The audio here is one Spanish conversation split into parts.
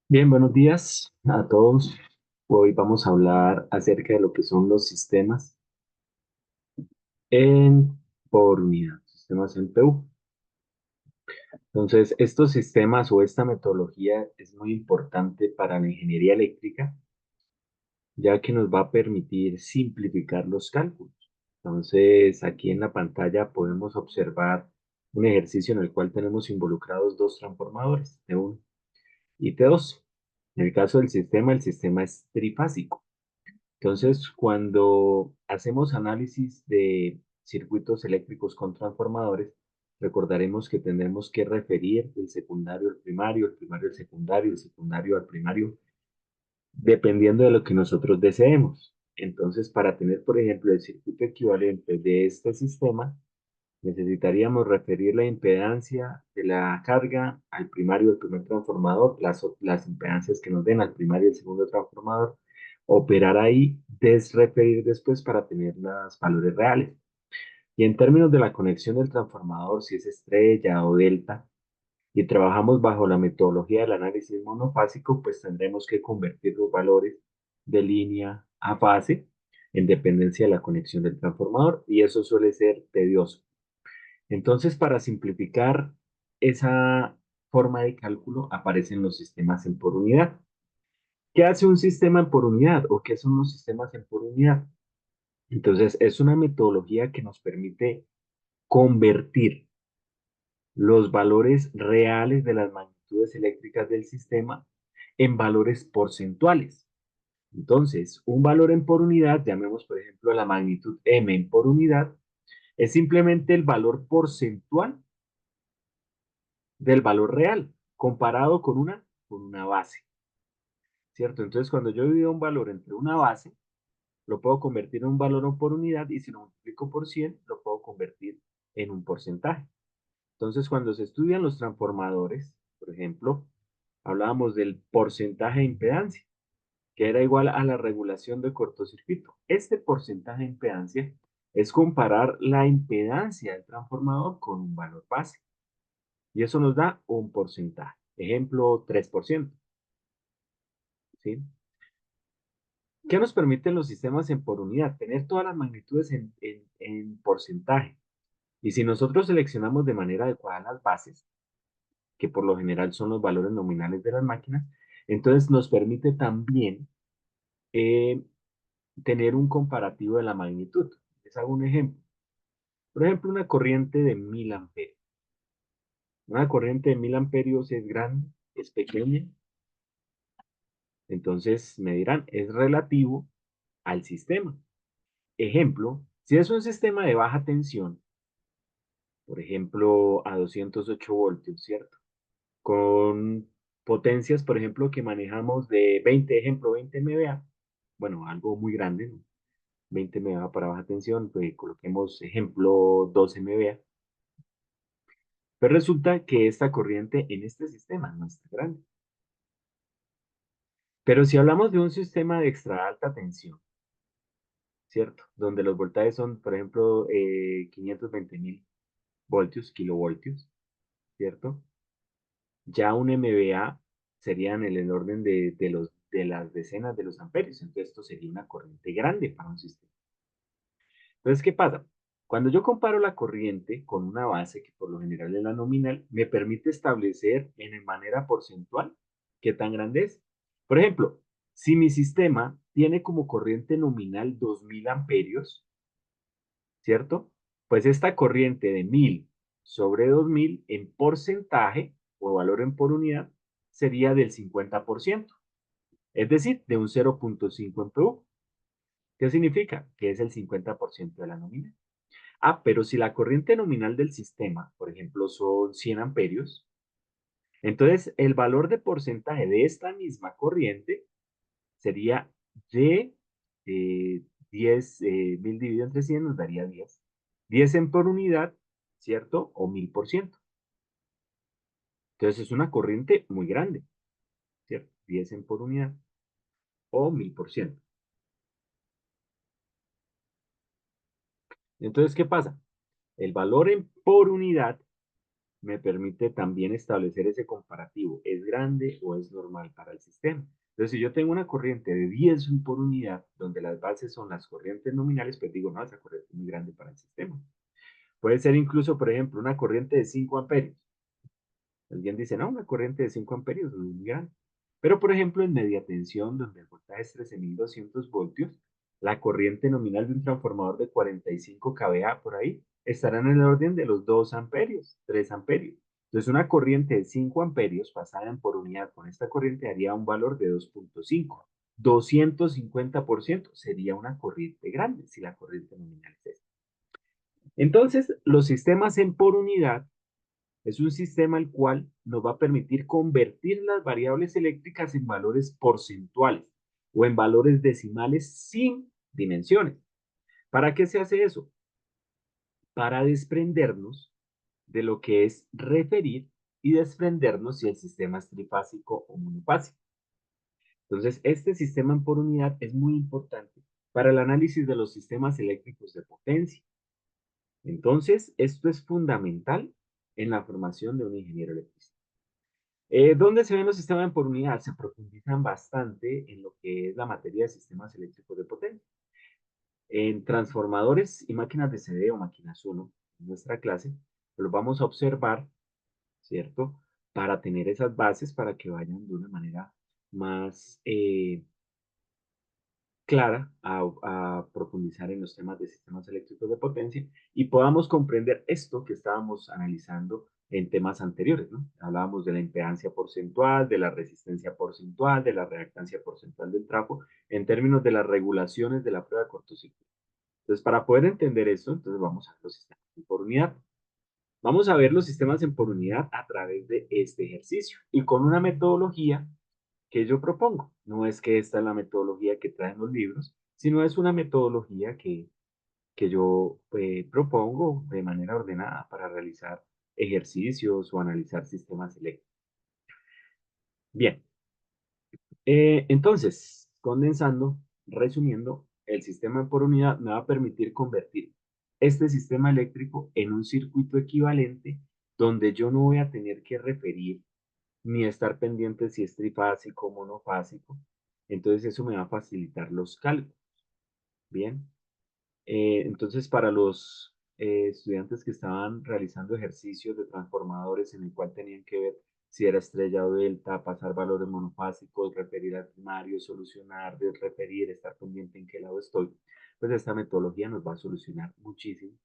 Bien, buenos días a todos. Hoy vamos a hablar acerca de lo que son los sistemas en por unidad, sistemas en PU. Entonces, estos sistemas o esta metodología es muy importante para la ingeniería eléctrica, ya que nos va a permitir simplificar los cálculos. Entonces, aquí en la pantalla podemos observar un ejercicio en el cual tenemos involucrados dos transformadores, T1 y T2. En el caso del sistema, el sistema es trifásico. Entonces, cuando hacemos análisis de circuitos eléctricos con transformadores, recordaremos que tenemos que referir el secundario al primario, el primario al secundario, el secundario al primario, dependiendo de lo que nosotros deseemos. Entonces, para tener, por ejemplo, el circuito equivalente de este sistema, necesitaríamos referir la impedancia de la carga al primario del primer transformador, las impedancias que nos den al primario y al segundo transformador, operar ahí, desreferir después para tener los valores reales. Y en términos de la conexión del transformador, si es estrella o delta, y trabajamos bajo la metodología del análisis monofásico, pues tendremos que convertir los valores de línea a fase en dependencia de la conexión del transformador, y eso suele ser tedioso. Entonces, para simplificar esa forma de cálculo, aparecen los sistemas en por unidad. ¿Qué hace un sistema en por unidad o qué son los sistemas en por unidad? Entonces, es una metodología que nos permite convertir los valores reales de las magnitudes eléctricas del sistema en valores porcentuales. Entonces, un valor en por unidad, llamemos por ejemplo la magnitud m en por unidad, es simplemente el valor porcentual del valor real comparado con una base, ¿cierto? Entonces, cuando yo divido un valor entre una base, lo puedo convertir en un valor por unidad y si lo multiplico por 100, lo puedo convertir en un porcentaje. Entonces, cuando se estudian los transformadores, por ejemplo, hablábamos del porcentaje de impedancia, que era igual a la regulación de cortocircuito. Este porcentaje de impedancia es comparar la impedancia del transformador con un valor base. Y eso nos da un porcentaje. Ejemplo, 3%. ¿Sí? ¿Qué nos permiten los sistemas en por unidad? Tener todas las magnitudes en porcentaje. Y si nosotros seleccionamos de manera adecuada las bases, que por lo general son los valores nominales de las máquinas, entonces nos permite también eh, tener un comparativo de la magnitud. Les hago un ejemplo. Por ejemplo, una corriente de 1000 amperios. Una corriente de 1000 amperios es grande, es pequeña. Entonces me dirán, es relativo al sistema. Ejemplo, si es un sistema de baja tensión, por ejemplo, a 208 voltios, ¿cierto? Con potencias, por ejemplo, que manejamos de 20, ejemplo, 20 MVA, bueno, algo muy grande, ¿no? 20 MVA para baja tensión, pues coloquemos ejemplo 12 MVA. Pero resulta que esta corriente en este sistema no es tan grande. Pero si hablamos de un sistema de extra alta tensión, ¿cierto? Donde los voltajes son, por ejemplo, 520.000 voltios, kilovoltios, ¿cierto? Ya un MVA sería en el orden de las decenas de los amperios. Entonces, esto sería una corriente grande para un sistema. Entonces, ¿qué pasa? Cuando yo comparo la corriente con una base, que por lo general es la nominal, me permite establecer en manera porcentual qué tan grande es. Por ejemplo, si mi sistema tiene como corriente nominal 2000 amperios, ¿cierto? Pues esta corriente de 1000 sobre 2000 en porcentaje o valor en por unidad sería del 50%, es decir, de un 0.5 en PU. ¿Qué significa? Que es el 50% de la nominal. Ah, pero si la corriente nominal del sistema, por ejemplo, son 100 amperios, entonces el valor de porcentaje de esta misma corriente sería de 10, 1000 dividido entre 100 nos daría 10. 10 en por unidad, ¿cierto? O 1000%. Entonces es una corriente muy grande, ¿cierto? 10 en por unidad o 1000%. Entonces, ¿qué pasa? El valor en por unidad me permite también establecer ese comparativo. ¿Es grande o es normal para el sistema? Entonces, si yo tengo una corriente de 10 por unidad, donde las bases son las corrientes nominales, pues digo, no, esa corriente es muy grande para el sistema. Puede ser incluso, por ejemplo, una corriente de 5 amperios. Alguien dice, no, una corriente de 5 amperios no es muy grande. Pero, por ejemplo, en media tensión, donde el voltaje es 13.200 voltios, la corriente nominal de un transformador de 45 kVA por ahí estará en el orden de los 2 amperios, 3 amperios. Entonces, una corriente de 5 amperios pasada en por unidad con esta corriente daría un valor de 2.5. 250% sería una corriente grande si la corriente nominal es esta. Entonces, los sistemas en por unidad es un sistema el cual nos va a permitir convertir las variables eléctricas en valores porcentuales o en valores decimales sin dimensiones. ¿Para qué se hace eso? Para desprendernos de lo que es referir y desprendernos si el sistema es trifásico o monofásico. Entonces, este sistema en por unidad es muy importante para el análisis de los sistemas eléctricos de potencia. Entonces, esto es fundamental en la formación de un ingeniero electricista. ¿Dónde se ven los sistemas por unidad? Se profundizan bastante en lo que es la materia de sistemas eléctricos de potencia. En transformadores y máquinas de CD o máquinas 1, en nuestra clase, los vamos a observar, ¿cierto? Para tener esas bases para que vayan de una manera más clara a profundizar en los temas de sistemas eléctricos de potencia y podamos comprender esto que estábamos analizando en temas anteriores, ¿no? Hablábamos de la impedancia porcentual, de la resistencia porcentual, de la reactancia porcentual del trafo, en términos de las regulaciones de la prueba de cortocircuito. Entonces, para poder entender esto, entonces vamos a ver los sistemas en por unidad. Vamos a ver los sistemas en por unidad a través de este ejercicio y con una metodología que yo propongo. No es que esta es la metodología que traen los libros, sino es una metodología que yo propongo de manera ordenada para realizar ejercicios o analizar sistemas eléctricos. Bien, entonces, condensando, resumiendo, el sistema por unidad me va a permitir convertir este sistema eléctrico en un circuito equivalente donde yo no voy a tener que referir ni estar pendiente si es trifásico o monofásico. Entonces eso me va a facilitar los cálculos. Bien. Entonces para los estudiantes que estaban realizando ejercicios de transformadores en el cual tenían que ver si era estrella o delta, pasar valores monofásicos, referir al primario, solucionar, referir, estar pendiente en qué lado estoy, pues esta metodología nos va a solucionar muchísimo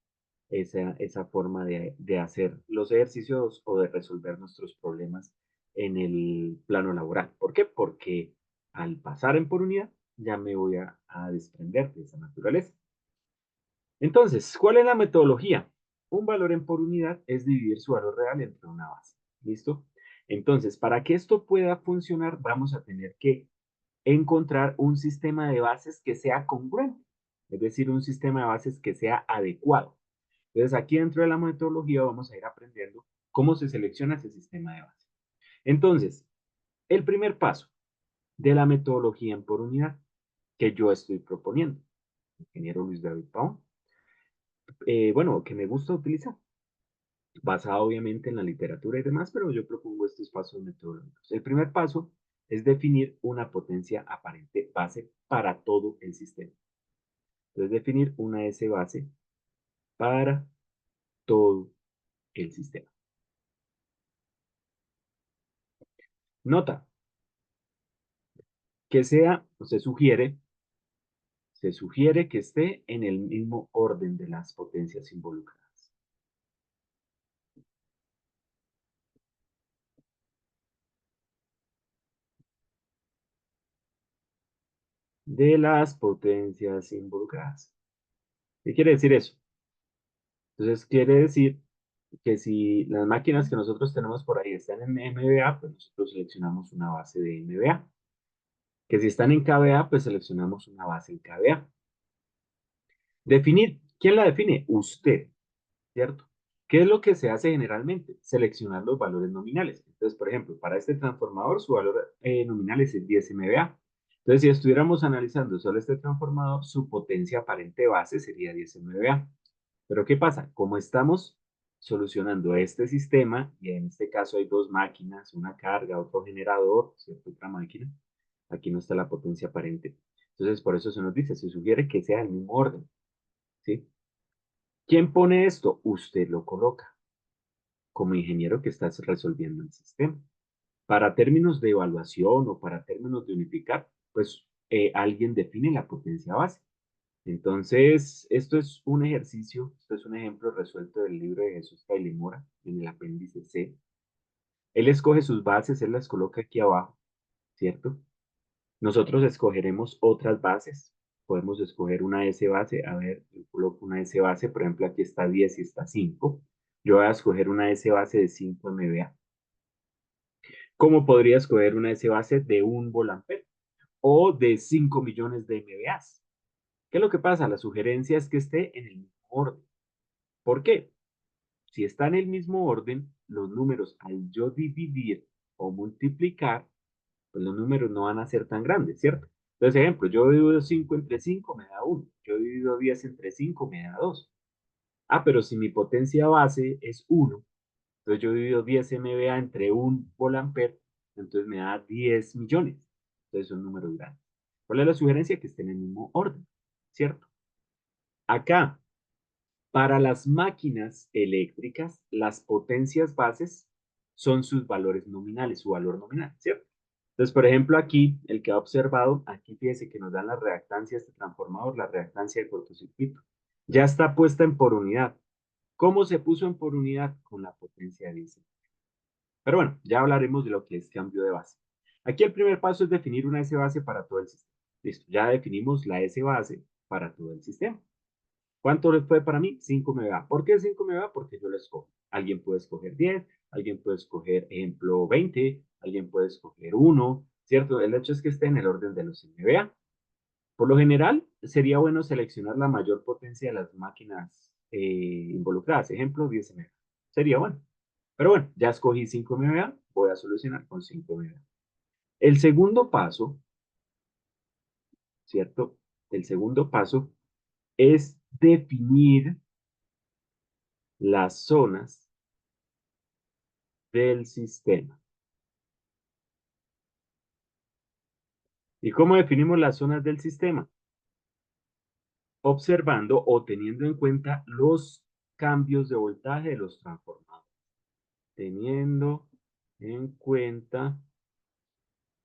esa forma de hacer los ejercicios o de resolver nuestros problemas en el plano laboral. ¿Por qué? Porque al pasar en por unidad ya me voy a desprender de esa naturaleza. Entonces, ¿cuál es la metodología? Un valor en por unidad es dividir su valor real entre una base. ¿Listo? Entonces, para que esto pueda funcionar, vamos a tener que encontrar un sistema de bases que sea congruente, es decir, un sistema de bases que sea adecuado. Entonces, aquí dentro de la metodología vamos a ir aprendiendo cómo se selecciona ese sistema de base. Entonces, el primer paso de la metodología en por unidad que yo estoy proponiendo, ingeniero Luis David Pavón, bueno, que me gusta utilizar, basado obviamente en la literatura y demás, pero yo propongo estos pasos metodológicos. El primer paso es definir una potencia aparente base para todo el sistema. Entonces, definir una S base para todo el sistema. Nota que sea, o se sugiere que esté en el mismo orden de las potencias involucradas. De las potencias involucradas. ¿Qué quiere decir eso? Entonces, quiere decir que si las máquinas que nosotros tenemos por ahí están en MVA, pues nosotros seleccionamos una base de MVA. Que si están en KVA, pues seleccionamos una base en KVA. Definir, ¿quién la define? Usted, ¿cierto? ¿Qué es lo que se hace generalmente? Seleccionar los valores nominales. Entonces, por ejemplo, para este transformador, su valor nominal es el 10 MVA. Entonces, si estuviéramos analizando solo este transformador, su potencia aparente base sería 10 MVA. Pero ¿qué pasa? Como estamos solucionando este sistema, y en este caso hay dos máquinas, una carga, otro generador, ¿cierto? Otra máquina. Aquí no está la potencia aparente. Entonces, por eso se nos dice, se sugiere que sea el mismo orden, ¿sí? ¿Quién pone esto? Usted lo coloca como ingeniero que está resolviendo el sistema. Para términos de evaluación o para términos de unificar, pues alguien define la potencia base. Entonces, esto es un ejercicio, esto es un ejemplo resuelto del libro de Jesús Mora en el apéndice C. Él escoge sus bases, él las coloca aquí abajo, ¿cierto? Nosotros escogeremos otras bases. Podemos escoger una S base. A ver, yo coloco una S base, por ejemplo, aquí está 10 y está 5. Yo voy a escoger una S base de 5 MVA. ¿Cómo podría escoger una S base de 1 volampere o de 5 millones de MVA? ¿Qué es lo que pasa? La sugerencia es que esté en el mismo orden. ¿Por qué? Si está en el mismo orden, los números al yo dividir o multiplicar, pues los números no van a ser tan grandes, ¿cierto? Entonces, ejemplo, yo divido 5 entre 5 me da 1. Yo divido 10 entre 5 me da 2. Ah, pero si mi potencia base es 1, entonces yo divido 10 MVA entre 1 volampere, entonces me da 10 millones. Entonces son números grandes. ¿Cuál es la sugerencia? Que estén en el mismo orden, ¿cierto? Acá, para las máquinas eléctricas, las potencias bases son sus valores nominales, su valor nominal, ¿cierto? Entonces, por ejemplo, aquí, el que ha observado, aquí fíjese que nos dan la reactancia de este transformador, la reactancia de cortocircuito. Ya está puesta en por unidad. ¿Cómo se puso en por unidad? Con la potencia de DC. Pero bueno, ya hablaremos de lo que es cambio de base. Aquí el primer paso es definir una S base para todo el sistema. Listo, ya definimos la S base para todo el sistema. ¿Cuánto les fue para mí? 5 MVA. ¿Por qué 5 MVA? Porque yo lo escojo. Alguien puede escoger 10, alguien puede escoger, ejemplo, 20, alguien puede escoger 1, ¿cierto? El hecho es que esté en el orden de los MVA. Por lo general, sería bueno seleccionar la mayor potencia de las máquinas involucradas. Ejemplo, 10 MVA. Sería bueno. Pero bueno, ya escogí 5 MVA, voy a solucionar con 5 MVA. El segundo paso, ¿cierto? El segundo paso es definir las zonas del sistema. ¿Y cómo definimos las zonas del sistema? Observando o teniendo en cuenta los cambios de voltaje de los transformadores. Teniendo en cuenta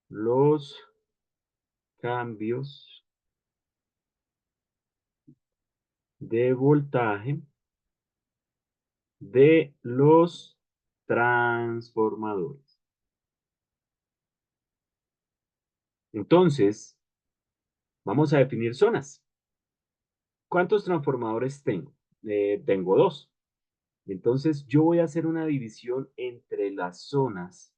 los cambios de voltaje de los transformadores. Entonces, vamos a definir zonas. ¿Cuántos transformadores tengo? Tengo dos. Entonces, yo voy a hacer una división entre las zonas.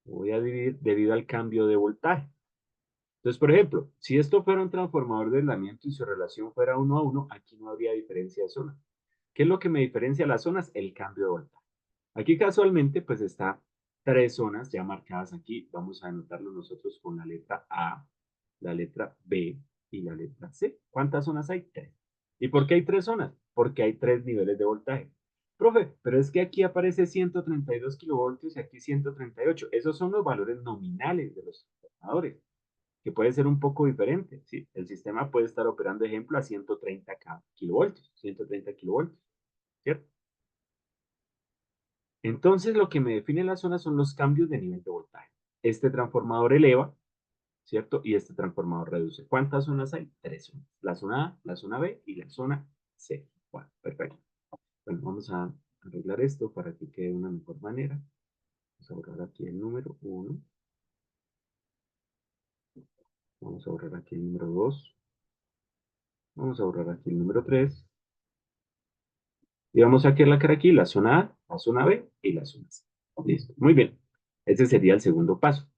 Voy a dividir debido al cambio de voltaje. Entonces, por ejemplo, si esto fuera un transformador de aislamiento y su relación fuera 1 a 1, aquí no habría diferencia de zona. ¿Qué es lo que me diferencia las zonas? El cambio de voltaje. Aquí casualmente, pues está tres zonas ya marcadas aquí. Vamos a anotarlo nosotros con la letra A, la letra B y la letra C. ¿Cuántas zonas hay? Tres. ¿Y por qué hay tres zonas? Porque hay tres niveles de voltaje. Profe, pero es que aquí aparece 132 kilovoltios y aquí 138. Esos son los valores nominales de los transformadores, que puede ser un poco diferente, ¿sí? El sistema puede estar operando, ejemplo, a 130 kilovoltios, 130 kilovoltios, ¿cierto? Entonces, lo que me define la zona son los cambios de nivel de voltaje. Este transformador eleva, ¿cierto? Y este transformador reduce. ¿Cuántas zonas hay? Tres zonas. La zona A, la zona B y la zona C. Bueno, perfecto. Bueno, vamos a arreglar esto para que quede de una mejor manera. Vamos a borrar aquí el número 1. Vamos a borrar aquí el número 2. Vamos a borrar aquí el número 3. Y vamos a quedar la cara aquí, la zona A, la zona B y la zona C. Listo. Muy bien. Ese sería el segundo paso.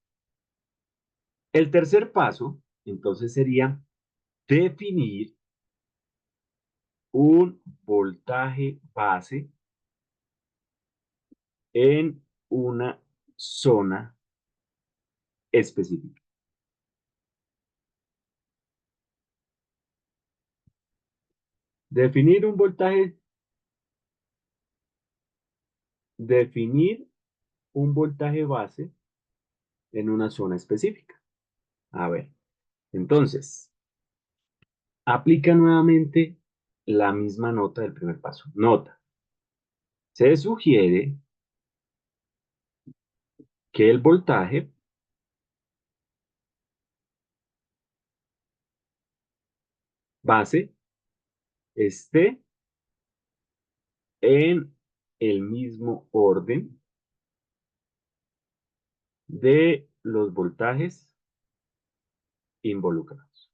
El tercer paso, entonces, sería definir un voltaje base en una zona específica. Definir un voltaje definir un voltaje base en una zona específica. A ver, entonces, aplica nuevamente la misma nota del primer paso. Nota, se sugiere que el voltaje base esté en el mismo orden de los voltajes involucrados.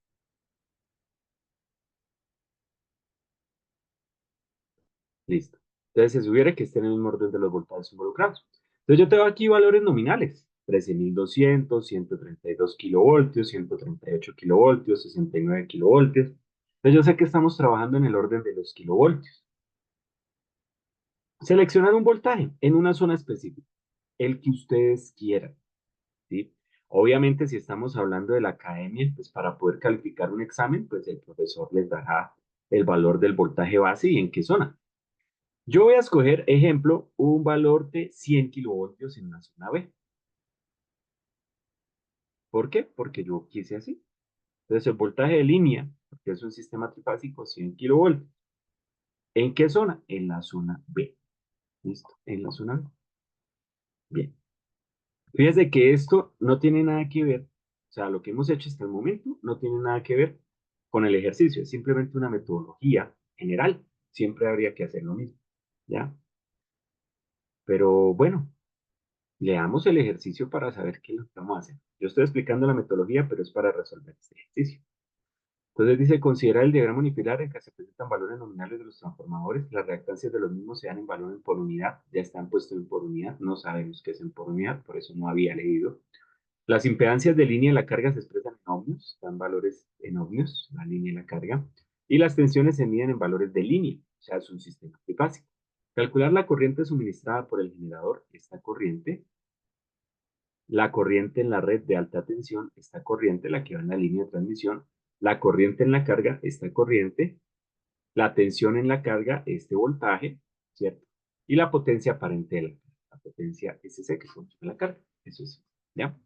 Listo. Entonces se sugiere que esté en el mismo orden de los voltajes involucrados. Entonces yo tengo aquí valores nominales. 13.200, 132 kilovoltios, 138 kilovoltios, 69 kilovoltios. Entonces yo sé que estamos trabajando en el orden de los kilovoltios. Seleccionar un voltaje en una zona específica, el que ustedes quieran, ¿sí? Obviamente, si estamos hablando de la academia, pues para poder calificar un examen, pues el profesor les dará el valor del voltaje base y en qué zona. Yo voy a escoger, ejemplo, un valor de 100 kilovoltios en la zona B. ¿Por qué? Porque yo quise así. Entonces, el voltaje de línea, porque es un sistema trifásico, 100 kilovoltios. ¿En qué zona? En la zona B. ¿Listo? En la zona B. Bien. Fíjese que esto no tiene nada que ver, o sea, lo que hemos hecho hasta el momento no tiene nada que ver con el ejercicio, es simplemente una metodología general. Siempre habría que hacer lo mismo, ¿ya? Pero bueno, leamos el ejercicio para saber qué es lo que vamos a hacer. Yo estoy explicando la metodología, pero es para resolver este ejercicio. Entonces dice, considera el diagrama unifilar en que se presentan valores nominales de los transformadores. Las reactancias de los mismos se dan en valor en por unidad. Ya están puestos en por unidad. No sabemos qué es en por unidad, por eso no había leído. Las impedancias de línea y la carga se expresan en ohmios, dan valores en ohmios, la línea y la carga, y las tensiones se miden en valores de línea, o sea, es un sistema trifásico. Calcular la corriente suministrada por el generador, esta corriente, la corriente en la red de alta tensión, esta corriente, la que va en la línea de transmisión, la corriente en la carga, esta corriente, la tensión en la carga, este voltaje, ¿cierto? Y la potencia aparente de la potencia SC, que consume la carga, eso es, ¿ya?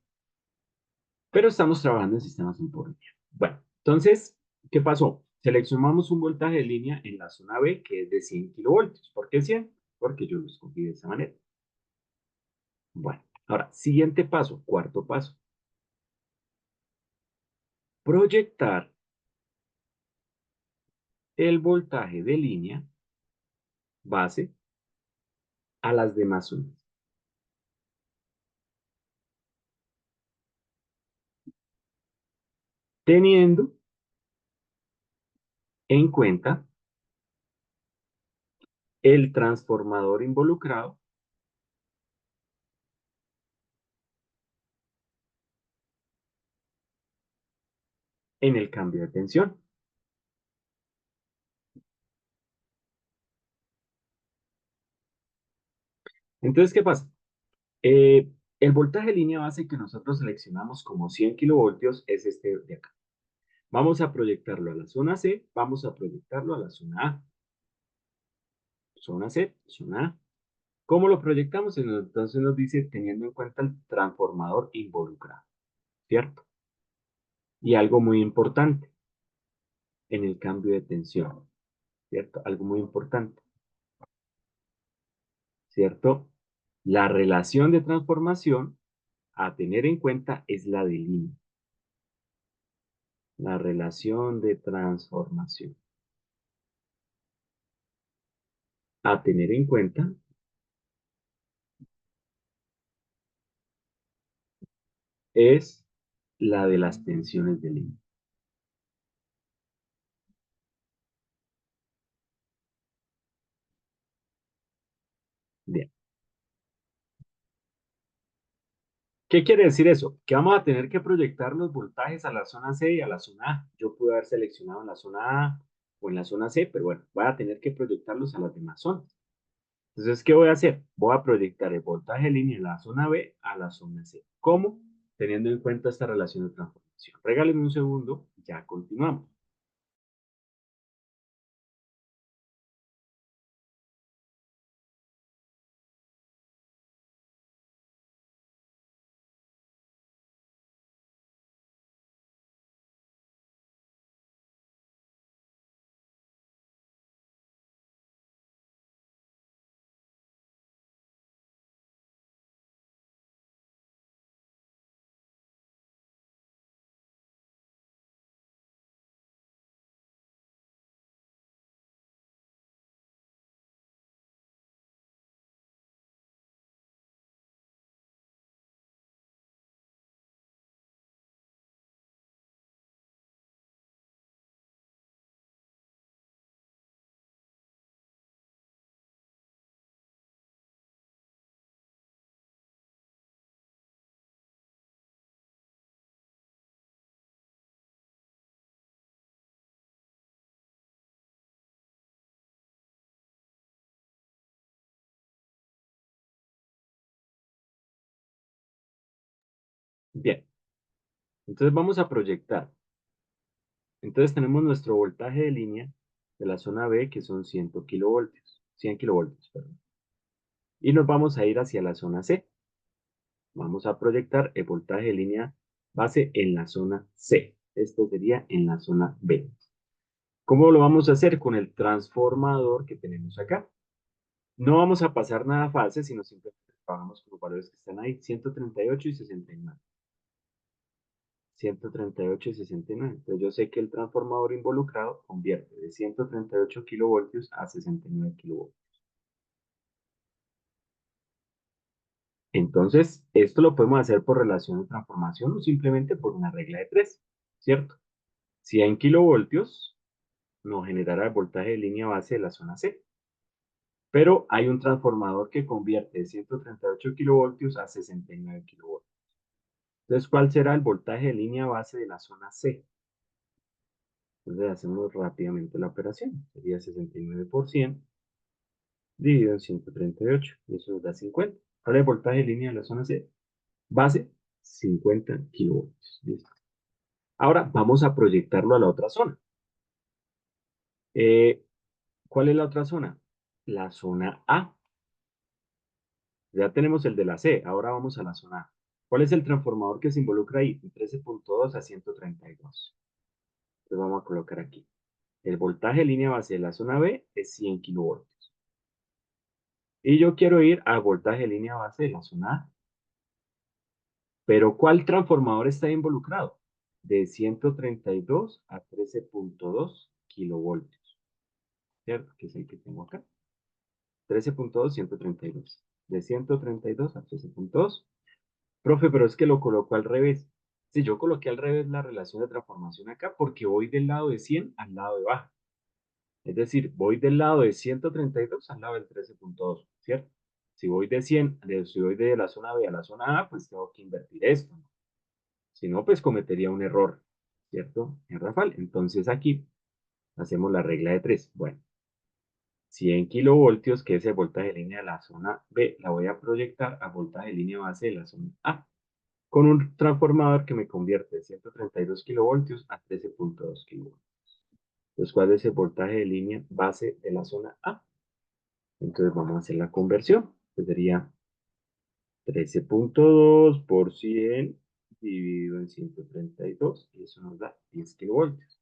Pero estamos trabajando en sistemas en por línea. Bueno, entonces, ¿qué pasó? Seleccionamos un voltaje de línea en la zona B que es de 100 kilovoltios. ¿Por qué 100? Porque yo lo escogí de esa manera. Bueno, ahora, siguiente paso, cuarto paso. Proyectar el voltaje de línea base a las demás zonas, teniendo en cuenta el transformador involucrado en el cambio de tensión. Entonces, ¿qué pasa? El voltaje de línea base que nosotros seleccionamos como 100 kilovoltios es este de acá. Vamos a proyectarlo a la zona C, vamos a proyectarlo a la zona A. Zona C, zona A. ¿Cómo lo proyectamos? Entonces nos dice teniendo en cuenta el transformador involucrado, ¿cierto? Y algo muy importante en el cambio de tensión, ¿cierto? Algo muy importante, ¿cierto? La relación de transformación a tener en cuenta es la de línea. La relación de transformación a tener en cuenta es la de las tensiones de línea. Bien. ¿Qué quiere decir eso? Que vamos a tener que proyectar los voltajes a la zona C y a la zona A. Yo pude haber seleccionado en la zona A o en la zona C, pero bueno, voy a tener que proyectarlos a las demás zonas. Entonces, ¿qué voy a hacer? Voy a proyectar el voltaje de línea en la zona B a la zona C. ¿Cómo? Teniendo en cuenta esta relación de transformación. Regáleme un segundo, ya continuamos. Bien, entonces vamos a proyectar. Entonces tenemos nuestro voltaje de línea de la zona B, que son 100 kilovoltios, 100 kilovoltios, perdón. Y nos vamos a ir hacia la zona C. Vamos a proyectar el voltaje de línea base en la zona C. Esto sería en la zona B. ¿Cómo lo vamos a hacer? Con el transformador que tenemos acá. No vamos a pasar nada a fase, sino simplemente trabajamos con los valores que están ahí, 138 y 69. 138 y 69. Entonces yo sé que el transformador involucrado convierte de 138 kilovoltios a 69 kilovoltios. Entonces, esto lo podemos hacer por relación de transformación o simplemente por una regla de tres, ¿cierto? 100 kilovoltios nos generará el voltaje de línea base de la zona C. Pero hay un transformador que convierte de 138 kilovoltios a 69 kilovoltios. Entonces, ¿cuál será el voltaje de línea base de la zona C? Entonces, hacemos rápidamente la operación. Sería 69% dividido en 138. Y eso nos da 50. ¿Cuál es el voltaje de línea de la zona C? Base, 50 kilovoltios. Listo. Ahora vamos a proyectarlo a la otra zona. Eh, ¿Cuál es la otra zona? La zona A. Ya tenemos el de la C, ahora vamos a la zona A. ¿Cuál es el transformador que se involucra ahí? De 13.2 a 132. Entonces vamos a colocar aquí. El voltaje de línea base de la zona B es 100 kilovoltios. Y yo quiero ir al voltaje de línea base de la zona A. Pero ¿cuál transformador está involucrado? De 132 a 13.2 kilovoltios. ¿Cierto? Que es el que tengo acá. 13.2, 132. De 132 a 13.2. Profe, pero es que lo colocó al revés. Si yo coloqué al revés la relación de transformación acá, porque voy del lado de 100 al lado de baja. Es decir, voy del lado de 132 al lado del 13.2, ¿cierto? Si voy de 100, si voy de la zona B a la zona A, pues tengo que invertir esto, ¿no? Si no, pues cometería un error, ¿cierto? En Rafael. Entonces aquí hacemos la regla de 3. Bueno, 100 kilovoltios, que es el voltaje de línea de la zona B, la voy a proyectar a voltaje de línea base de la zona A, con un transformador que me convierte de 132 kilovoltios a 13.2 kilovoltios. Entonces, ¿cuál es el voltaje de línea base de la zona A? Entonces, vamos a hacer la conversión, que sería 13.2 por 100 dividido en 132, y eso nos da 10 kilovoltios.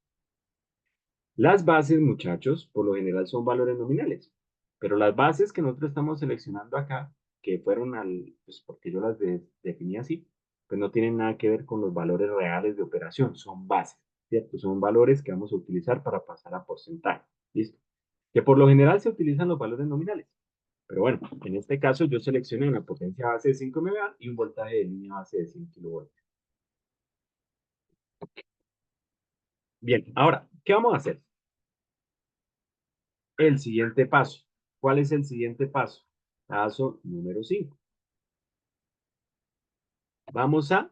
Las bases, muchachos, por lo general son valores nominales, pero las bases que nosotros estamos seleccionando acá, que fueron pues porque yo las definí así, pues no tienen nada que ver con los valores reales de operación, son bases, ¿cierto? Son valores que vamos a utilizar para pasar a porcentaje, ¿listo? Que por lo general se utilizan los valores nominales, pero bueno, en este caso yo seleccioné una potencia base de 5 MVA y un voltaje de línea base de 100 kilovoltios. Bien, ahora, ¿qué vamos a hacer? El siguiente paso. ¿Cuál es el siguiente paso? Paso número 5. Vamos a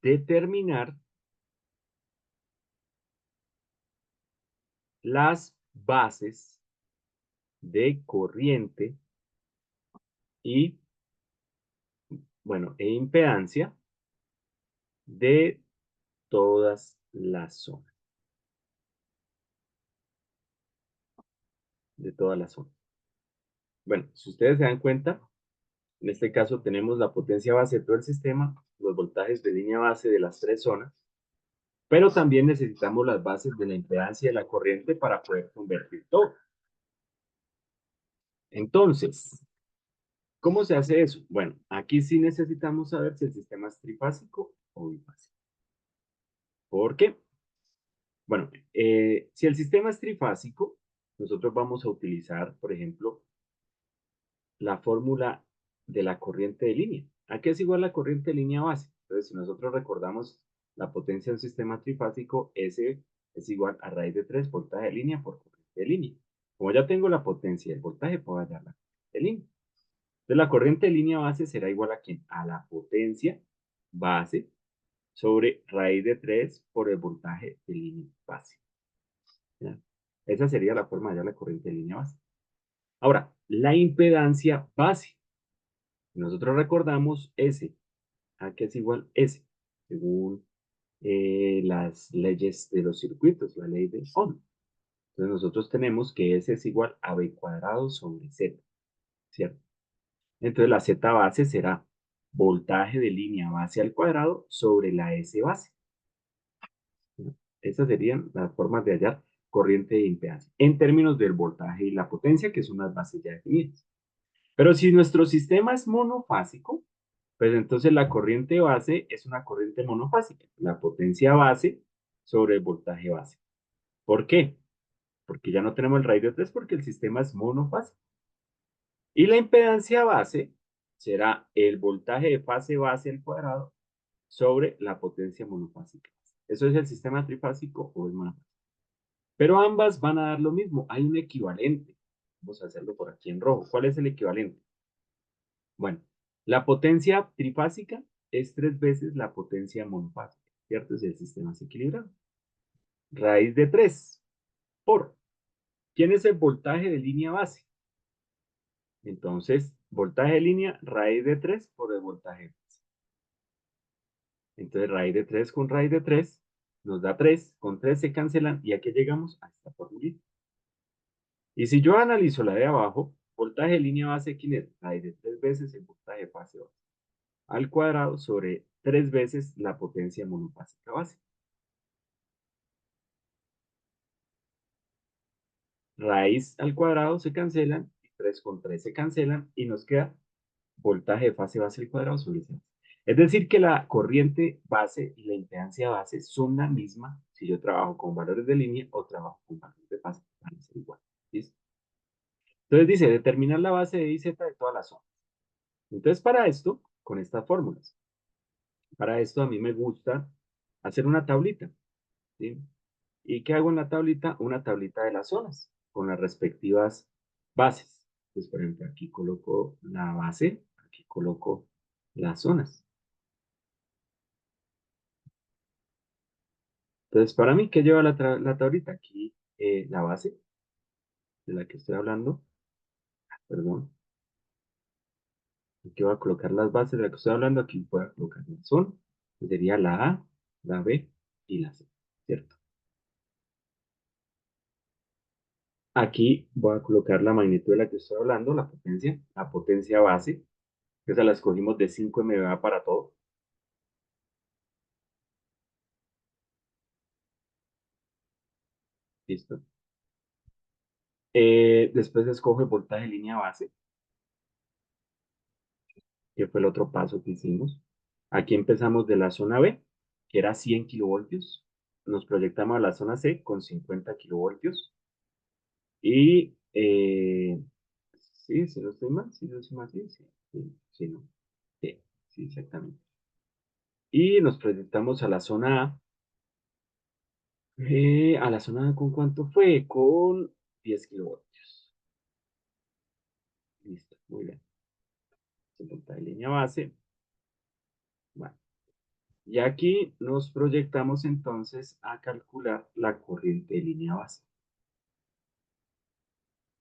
determinar las bases de corriente y, bueno, e impedancia de todas las zonas. De todas las zonas. Bueno, si ustedes se dan cuenta, en este caso tenemos la potencia base de todo el sistema, los voltajes de línea base de las tres zonas, pero también necesitamos las bases de la impedancia de la corriente para poder convertir todo. Entonces, ¿cómo se hace eso? Bueno, aquí sí necesitamos saber si el sistema es trifásico o bifásico. ¿Por qué? Bueno, si el sistema es trifásico, nosotros vamos a utilizar, por ejemplo, la fórmula de la corriente de línea. ¿A qué es igual la corriente de línea base? Entonces, si nosotros recordamos la potencia de un sistema trifásico, S es igual a raíz de 3 voltaje de línea por corriente de línea. Como ya tengo la potencia y el voltaje, puedo hallar la corriente de línea. Entonces, la corriente de línea base será igual a ¿quién? A la potencia base sobre raíz de 3 por el voltaje de línea base. ¿Ya? Esa sería la forma de hallar la corriente de línea base. Ahora, la impedancia base. Nosotros recordamos S. ¿A qué es igual S? según las leyes de los circuitos, la ley de Ohm. Entonces nosotros tenemos que S es igual a B cuadrado sobre Z, ¿cierto? Entonces la Z base será voltaje de línea base al cuadrado sobre la S base. Esas serían las formas de hallar corriente de impedancia en términos del voltaje y la potencia, que son las bases ya definidas. Pero si nuestro sistema es monofásico, pues entonces la corriente base es una corriente monofásica, la potencia base sobre el voltaje base. ¿Por qué? Porque ya no tenemos el radio 3 porque el sistema es monofásico. Y la impedancia base será el voltaje de fase base al cuadrado sobre la potencia monofásica. ¿Eso es el sistema trifásico o es monofásico? Pero ambas van a dar lo mismo. Hay un equivalente. Vamos a hacerlo por aquí en rojo. ¿Cuál es el equivalente? Bueno, la potencia trifásica es 3 veces la potencia monofásica, ¿cierto? Es el sistema equilibrado. Raíz de 3 por. ¿Quién es el voltaje de línea base? Entonces, voltaje de línea, raíz de 3 por el voltaje base. Entonces, raíz de 3 con raíz de 3 nos da 3. Con 3 se cancelan y aquí llegamos a esta formulita. Y si yo analizo la de abajo, voltaje de línea base, ¿quién es? Raíz de 3 veces el voltaje de fase base al cuadrado sobre 3 veces la potencia monofásica base. Raíz al cuadrado se cancelan, 3 con 3 se cancelan y nos queda voltaje de fase base al cuadrado sobre C. Es decir, que la corriente base y la impedancia base son la misma si yo trabajo con valores de línea o trabajo con valores de fase. Van a ser igual. ¿Listo? Entonces dice, determinar la base de I Z de todas las zonas. Entonces, para esto, con estas fórmulas, para esto a mí me gusta hacer una tablita. ¿Sí? ¿Y qué hago en la tablita? Una tablita de las zonas con las respectivas bases. Entonces, por ejemplo, aquí coloco la base, aquí coloco las zonas. Entonces, para mí, ¿qué lleva la tablita? Aquí la base de la que estoy hablando, perdón. Aquí voy a colocar las bases de la que estoy hablando, aquí voy a colocar la zona, que sería la A, la B y la C, ¿cierto? Aquí voy a colocar la magnitud de la que estoy hablando, la potencia base, que esa la escogimos de 5 MVA para todo. ¿Listo? Después escoge voltaje de línea base, que fue el otro paso que hicimos. Aquí empezamos de la zona B, que era 100 kilovoltios. Nos proyectamos a la zona C con 50 kilovoltios. Y, sí, si no estoy mal, si no estoy mal, sí, sí, sí, sí, no. Sí, sí, exactamente. Y nos proyectamos a la zona A. A la zona A, ¿con cuánto fue? Con 10 kilovoltios. Listo, muy bien. Se voltaje de línea base. Bueno. Y aquí nos proyectamos entonces a calcular la corriente de línea base.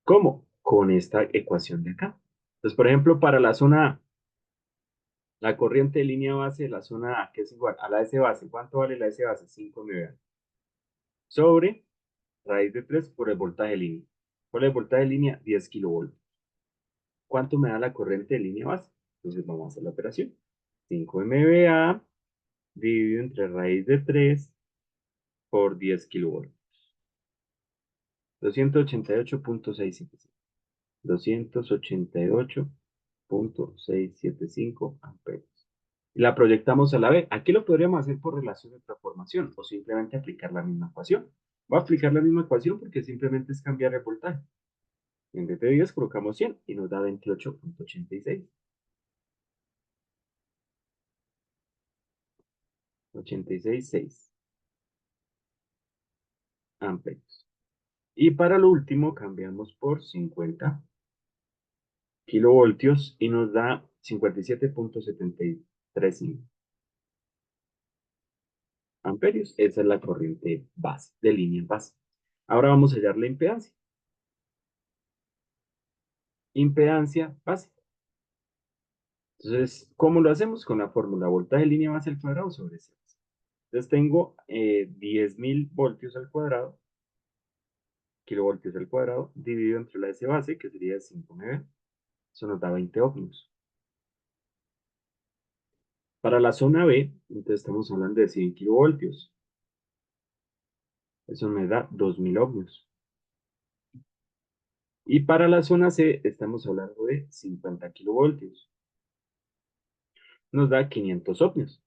¿Cómo? Con esta ecuación de acá. Entonces, por ejemplo, para la zona A, la corriente de línea base de la zona A, que es igual a la S base. ¿Cuánto vale la S base? 5 MVA. Sobre raíz de 3 por el voltaje de línea. ¿Cuál es el voltaje de línea? 10 kilovoltios. ¿Cuánto me da la corriente de línea base? Entonces vamos a hacer la operación. 5 MVA dividido entre raíz de 3 por 10 kilovoltios. 288.675. 288.675 amperios. Y la proyectamos a la B. Aquí lo podríamos hacer por relación de transformación o simplemente aplicar la misma ecuación. Voy a aplicar la misma ecuación porque simplemente es cambiar el voltaje. En vez de 10 colocamos 100 y nos da 28.86. 86.6 amperios. Y para lo último cambiamos por 50 kilovoltios y nos da 57.73 amperios. Esa es la corriente base, de línea base. Ahora vamos a hallar la impedancia. Impedancia básica. Entonces, ¿cómo lo hacemos? Con la fórmula voltaje línea base al cuadrado sobre C. Entonces tengo 10.000 voltios al cuadrado, kilovoltios al cuadrado, dividido entre la S base, que sería 5 MV. Eso nos da 20 ohmios. Para la zona B, entonces estamos hablando de 100 kilovoltios. Eso me da 2.000 ohmios. Y para la zona C, estamos hablando de 50 kilovoltios. Nos da 500 ohmios.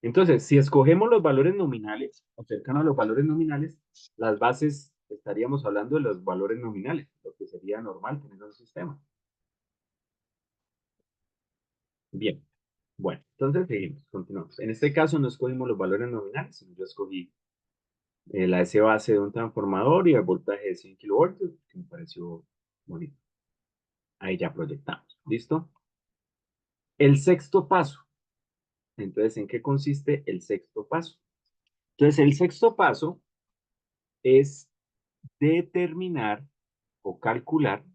Entonces, si escogemos los valores nominales, o cercanos a los valores nominales, las bases, estaríamos hablando de los valores nominales, lo que sería normal tener un sistema. Bien, bueno, entonces seguimos, continuamos. En este caso no escogimos los valores nominales, sino yo escogí la S base de un transformador y el voltaje de 100 kilovoltios, que me pareció bonito. Ahí ya proyectamos, ¿listo? El sexto paso. Entonces, ¿en qué consiste el sexto paso? Entonces, el sexto paso es determinar o calcular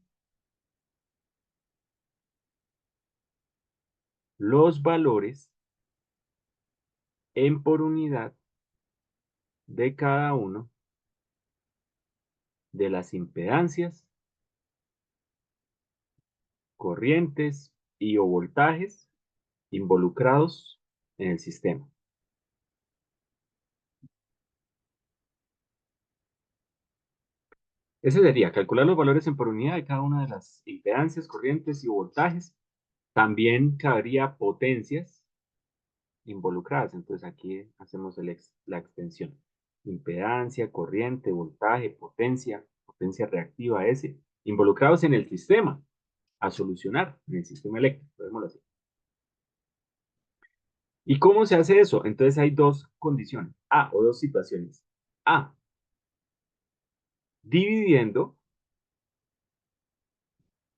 los valores en por unidad de cada uno de las impedancias, corrientes y o voltajes involucrados en el sistema. Ese sería calcular los valores en por unidad de cada una de las impedancias, corrientes y voltajes. También cabría potencias involucradas. Entonces aquí hacemos la extensión. Impedancia, corriente, voltaje, potencia reactiva S, involucrados en el sistema, a solucionar en el sistema eléctrico, podemos decir. ¿Y cómo se hace eso? Entonces hay dos condiciones, o dos situaciones. A, dividiendo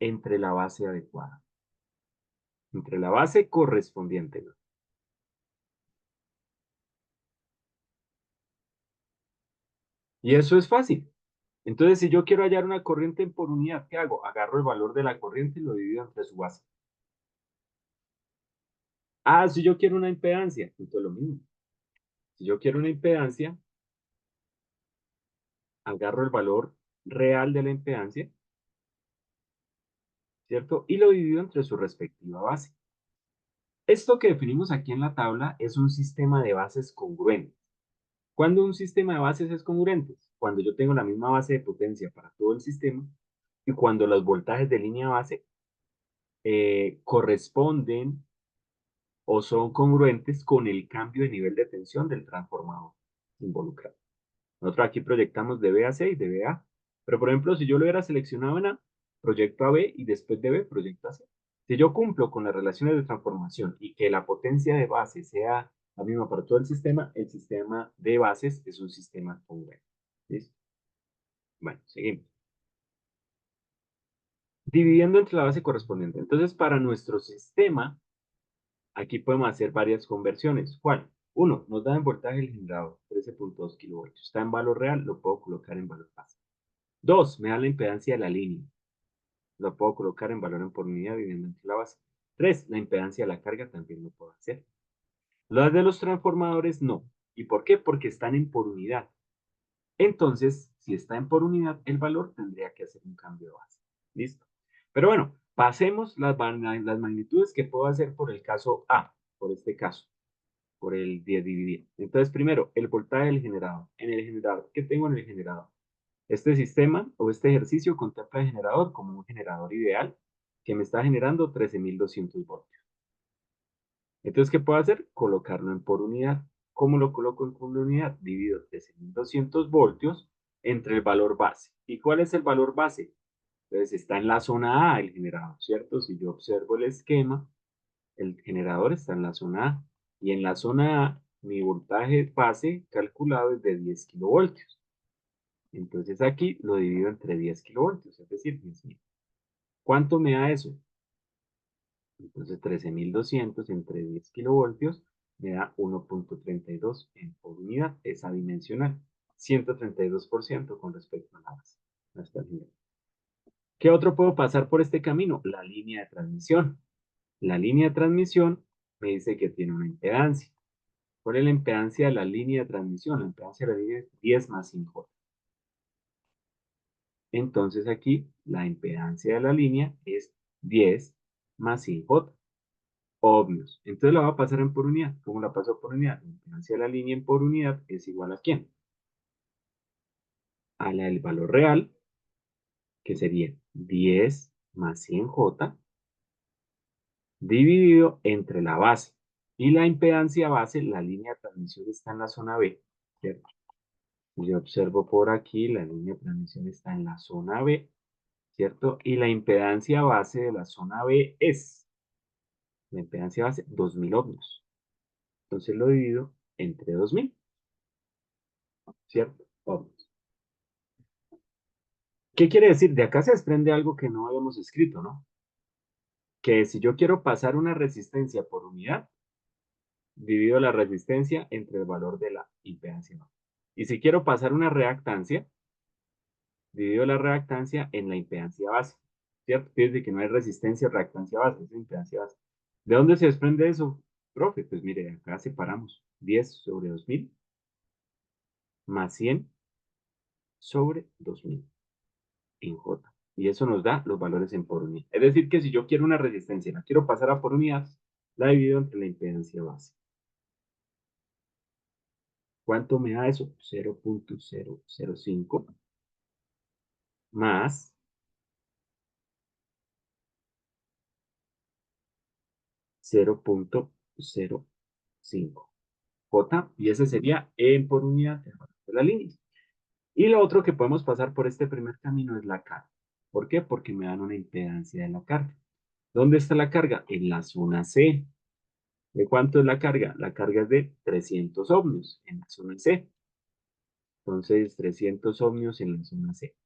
entre la base adecuada, entre la base correspondiente, ¿no? Y eso es fácil. Entonces, si yo quiero hallar una corriente por unidad, ¿qué hago? Agarro el valor de la corriente y lo divido entre su base. Si yo quiero una impedancia, entonces lo mismo. Si yo quiero una impedancia, agarro el valor real de la impedancia, ¿cierto? Y lo divido entre su respectiva base. Esto que definimos aquí en la tabla es un sistema de bases congruentes. ¿Cuándo un sistema de bases es congruente? Cuando yo tengo la misma base de potencia para todo el sistema y cuando los voltajes de línea base corresponden o son congruentes con el cambio de nivel de tensión del transformador involucrado. Nosotros aquí proyectamos de B a C y de B a A. Pero, por ejemplo, si yo lo hubiera seleccionado en A, proyecto a B y después de B proyecto a C. Si yo cumplo con las relaciones de transformación y que la potencia de base sea la misma para todo el sistema de bases es un sistema congruente. ¿Listo? Bueno, seguimos. Dividiendo entre la base correspondiente. Entonces, para nuestro sistema, aquí podemos hacer varias conversiones. ¿Cuál? Uno, nos da en voltaje el generador, 13.2 kilovoltios. Está en valor real, lo puedo colocar en valor base. Dos, me da la impedancia de la línea. Lo puedo colocar en valor en por unidad viviendo entre la base. Tres, la impedancia de la carga también lo puedo hacer. Las de los transformadores no. ¿Y por qué? Porque están en por unidad. Entonces, si está en por unidad, el valor tendría que hacer un cambio de base. ¿Listo? Pero bueno, pasemos las magnitudes que puedo hacer por el caso A, por este caso, por el 10 dividido. Entonces, primero, el voltaje del generador. En el generador, ¿qué tengo en el generador? Este sistema o este ejercicio contempla el generador como un generador ideal que me está generando 13.200 voltios. Entonces, ¿qué puedo hacer? Colocarlo en por unidad. ¿Cómo lo coloco en por unidad? Divido 13.200 voltios entre el valor base. ¿Y cuál es el valor base? Entonces, está en la zona A el generador, ¿cierto? Si yo observo el esquema, el generador está en la zona A. Y en la zona A, mi voltaje base calculado es de 10 kilovoltios. Entonces aquí lo divido entre 10 kilovoltios, es decir, 10.000. ¿Cuánto me da eso? Entonces 13.200 entre 10 kilovoltios me da 1.32 en por unidad, es adimensional, 132% con respecto a la base. Hasta el nivel. ¿Qué otro puedo pasar por este camino? La línea de transmisión. La línea de transmisión me dice que tiene una impedancia. ¿Cuál es la impedancia de la línea de transmisión? La impedancia de la línea es 10 más 5J. Entonces aquí la impedancia de la línea es 10 más 5J. Obvios. Entonces la voy a pasar en por unidad. ¿Cómo la paso por unidad? La impedancia de la línea en por unidad es igual a ¿quién? A la del valor real, que sería 10 más 100J dividido entre la base. Y la impedancia base, la línea de transmisión está en la zona B, ¿cierto? Yo observo por aquí, la línea de transmisión está en la zona B, ¿cierto? Y la impedancia base de la zona B es, la impedancia base, 2000 ohmios. Entonces lo divido entre 2000, ¿cierto? Ohmios. ¿Qué quiere decir? De acá se desprende algo que no habíamos escrito, ¿no? Que si yo quiero pasar una resistencia por unidad, divido la resistencia entre el valor de la impedancia base. Y si quiero pasar una reactancia, divido la reactancia en la impedancia base, ¿cierto? Fíjense que no hay resistencia o reactancia base, es impedancia base. ¿De dónde se desprende eso, profe? Pues mire, acá separamos 10 sobre 2000 más 100 sobre 2000 en J. Y eso nos da los valores en por unidad. Es decir, que si yo quiero una resistencia y la quiero pasar a por unidad, la divido entre la impedancia base. ¿Cuánto me da eso? 0.005 más 0.05 J, y ese sería en por unidad de la línea. Y lo otro que podemos pasar por este primer camino es la carga. ¿Por qué? Porque me dan una impedancia de la carga. ¿Dónde está la carga? En la zona C. ¿De cuánto es la carga? La carga es de 300 ohmios en la zona C. Entonces, 300 ohmios en la zona C.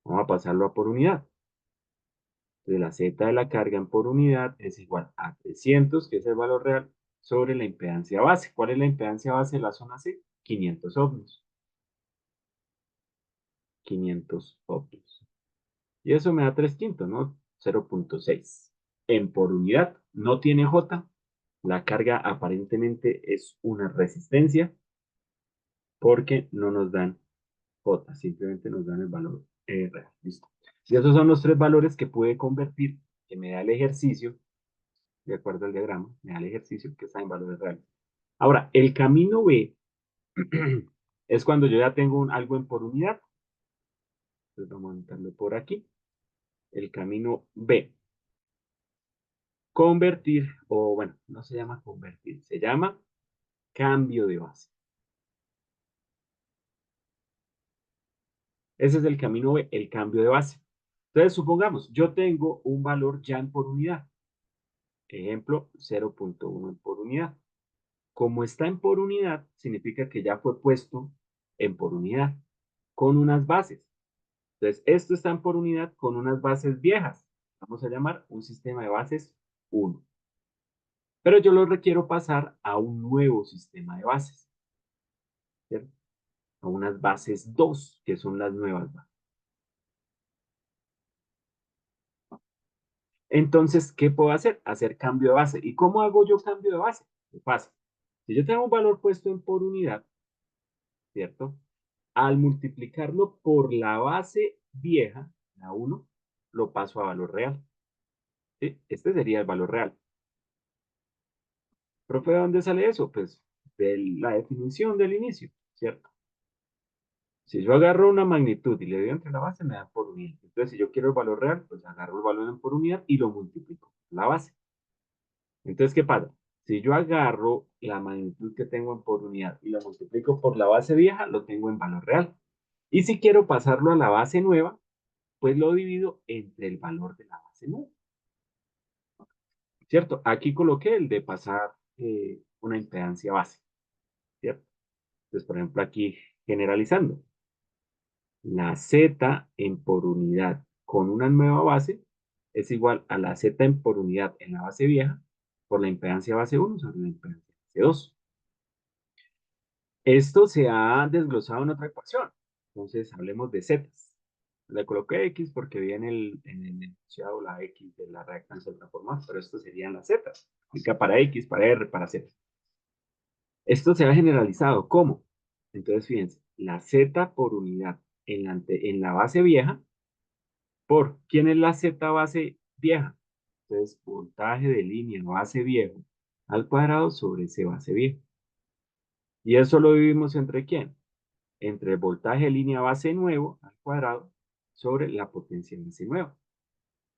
Vamos a pasarlo a por unidad. Entonces, la Z de la carga en por unidad es igual a 300, que es el valor real, sobre la impedancia base. ¿Cuál es la impedancia base de la zona C? 500 ohmios. 500 ohmios. Y eso me da 3 quintos, ¿no? 0.6. En por unidad no tiene J. La carga aparentemente es una resistencia porque no nos dan J, simplemente nos dan el valor real. Listo. Y esos son los tres valores que puede convertir, que me da el ejercicio, de acuerdo al diagrama, me da el ejercicio que está en valores reales. Ahora, el camino B es cuando yo ya tengo algo en por unidad. Entonces vamos a montarlo por aquí. El camino B. Convertir, o bueno, no se llama convertir, se llama cambio de base. Ese es el camino B, el cambio de base. Entonces, supongamos, yo tengo un valor ya en por unidad. Ejemplo, 0.1 en por unidad. Como está en por unidad, significa que ya fue puesto en por unidad con unas bases. Entonces, esto está en por unidad con unas bases viejas. Vamos a llamar un sistema de bases 1. Pero yo lo requiero pasar a un nuevo sistema de bases, ¿cierto? A unas bases 2, que son las nuevas bases. Entonces, ¿qué puedo hacer? Hacer cambio de base. ¿Y cómo hago yo cambio de base? Es fácil. Si yo tengo un valor puesto en por unidad, ¿cierto? Al multiplicarlo por la base vieja, la 1, lo paso a valor real. ¿Sí? Este sería el valor real. ¿Profe, de dónde sale eso? Pues de la definición del inicio, ¿cierto? Si yo agarro una magnitud y le doy entre la base, me da por unidad. Entonces, si yo quiero el valor real, pues agarro el valor en por unidad y lo multiplico por la base. Entonces, ¿qué pasa? Si yo agarro la magnitud que tengo en por unidad y lo multiplico por la base vieja, lo tengo en valor real. Y si quiero pasarlo a la base nueva, pues lo divido entre el valor de la base nueva. ¿Cierto? Aquí coloqué el de pasar una impedancia base. ¿Cierto? Entonces, por ejemplo, aquí generalizando. La Z en por unidad con una nueva base es igual a la Z en por unidad en la base vieja por la impedancia base 1 sobre la impedancia base 2. Esto se ha desglosado en otra ecuación. Entonces, hablemos de Z. Le coloqué X porque viene en el enunciado la X de la reactancia del transformador, pero esto serían las Z. Aplica para X, para R, para Z. Esto se ha generalizado. ¿Cómo? Entonces, fíjense, la Z por unidad en la base vieja, por ¿quién es la Z base vieja? Entonces, voltaje de línea base viejo al cuadrado sobre ese base viejo. ¿Y eso lo vivimos entre quién? Entre el voltaje de línea base nuevo al cuadrado sobre la potencia base nueva.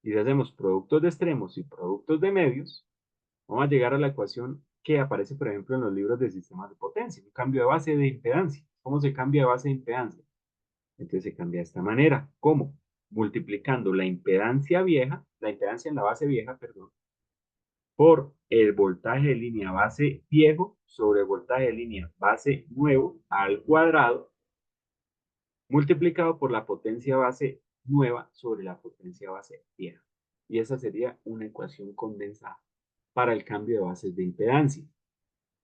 Y si hacemos productos de extremos y productos de medios, vamos a llegar a la ecuación que aparece, por ejemplo, en los libros de sistemas de potencia, un cambio de base de impedancia. ¿Cómo se cambia de base de impedancia? Entonces se cambia de esta manera. ¿Cómo? Multiplicando la impedancia vieja, la impedancia en la base vieja, perdón, por el voltaje de línea base viejo sobre el voltaje de línea base nuevo al cuadrado, multiplicado por la potencia base nueva sobre la potencia base vieja. Y esa sería una ecuación condensada para el cambio de bases de impedancia.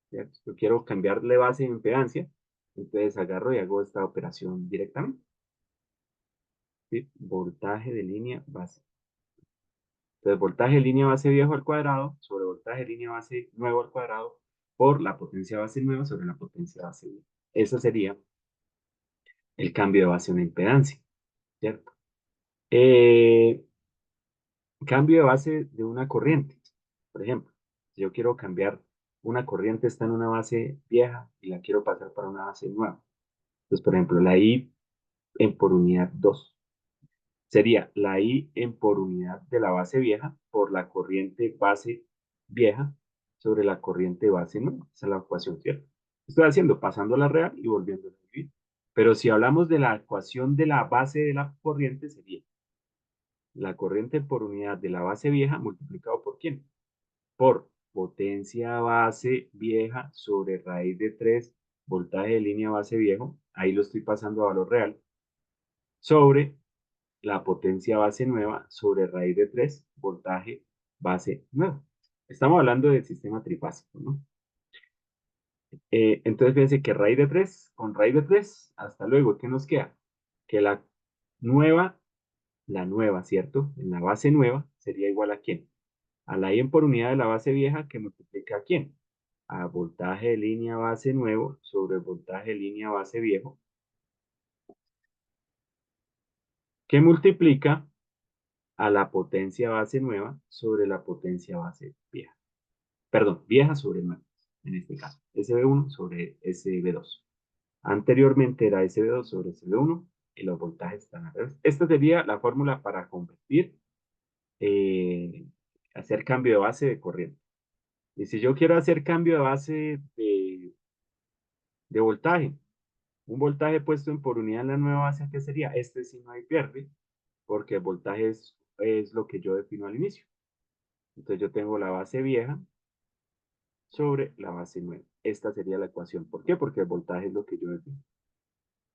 ¿Cierto? Yo quiero cambiarle base de impedancia, entonces agarro y hago esta operación directamente. ¿Sí? Voltaje de línea base. Entonces, voltaje de línea base viejo al cuadrado sobre voltaje de línea base nuevo al cuadrado por la potencia base nueva sobre la potencia base vieja. Eso sería el cambio de base de una impedancia, ¿cierto? Eh, Cambio de base de una corriente. Por ejemplo, si yo quiero cambiar una corriente, está en una base vieja y la quiero pasar para una base nueva. Entonces, por ejemplo, la I en por unidad 2 sería la I en por unidad de la base vieja por la corriente base vieja sobre la corriente base nueva. Esa es la ecuación, ¿cierto? Estoy haciendo pasando la real y volviendo a escribir. Pero si hablamos de la ecuación de la base de la corriente, sería la corriente por unidad de la base vieja multiplicado por ¿quién? Por potencia base vieja sobre raíz de 3 voltaje de línea base viejo, ahí lo estoy pasando a valor real, sobre la potencia base nueva sobre raíz de 3 voltaje base nueva. Estamos hablando del sistema trifásico, ¿no? Entonces fíjense que raíz de 3 con raíz de 3, hasta luego, ¿qué nos queda? Que nueva, la nueva, ¿cierto? En la base nueva sería igual a ¿quién? A la I en por unidad de la base vieja que multiplica a quién? A voltaje de línea base nuevo sobre voltaje de línea base viejo, que multiplica a la potencia base nueva sobre la potencia base vieja. Perdón, vieja sobre nueva, en este caso. SB1 sobre SB2. Anteriormente era SB2 sobre SB1 y los voltajes están al revés. Esta sería la fórmula para convertir, eh, hacer cambio de base de corriente. Y si yo quiero hacer cambio de base de voltaje, un voltaje puesto en por unidad en la nueva base, ¿qué sería? Este sí no hay pierde, porque el voltaje es lo que yo defino al inicio. Entonces yo tengo la base vieja sobre la base nueva. Esta sería la ecuación. ¿Por qué? Porque el voltaje es lo que yo defino.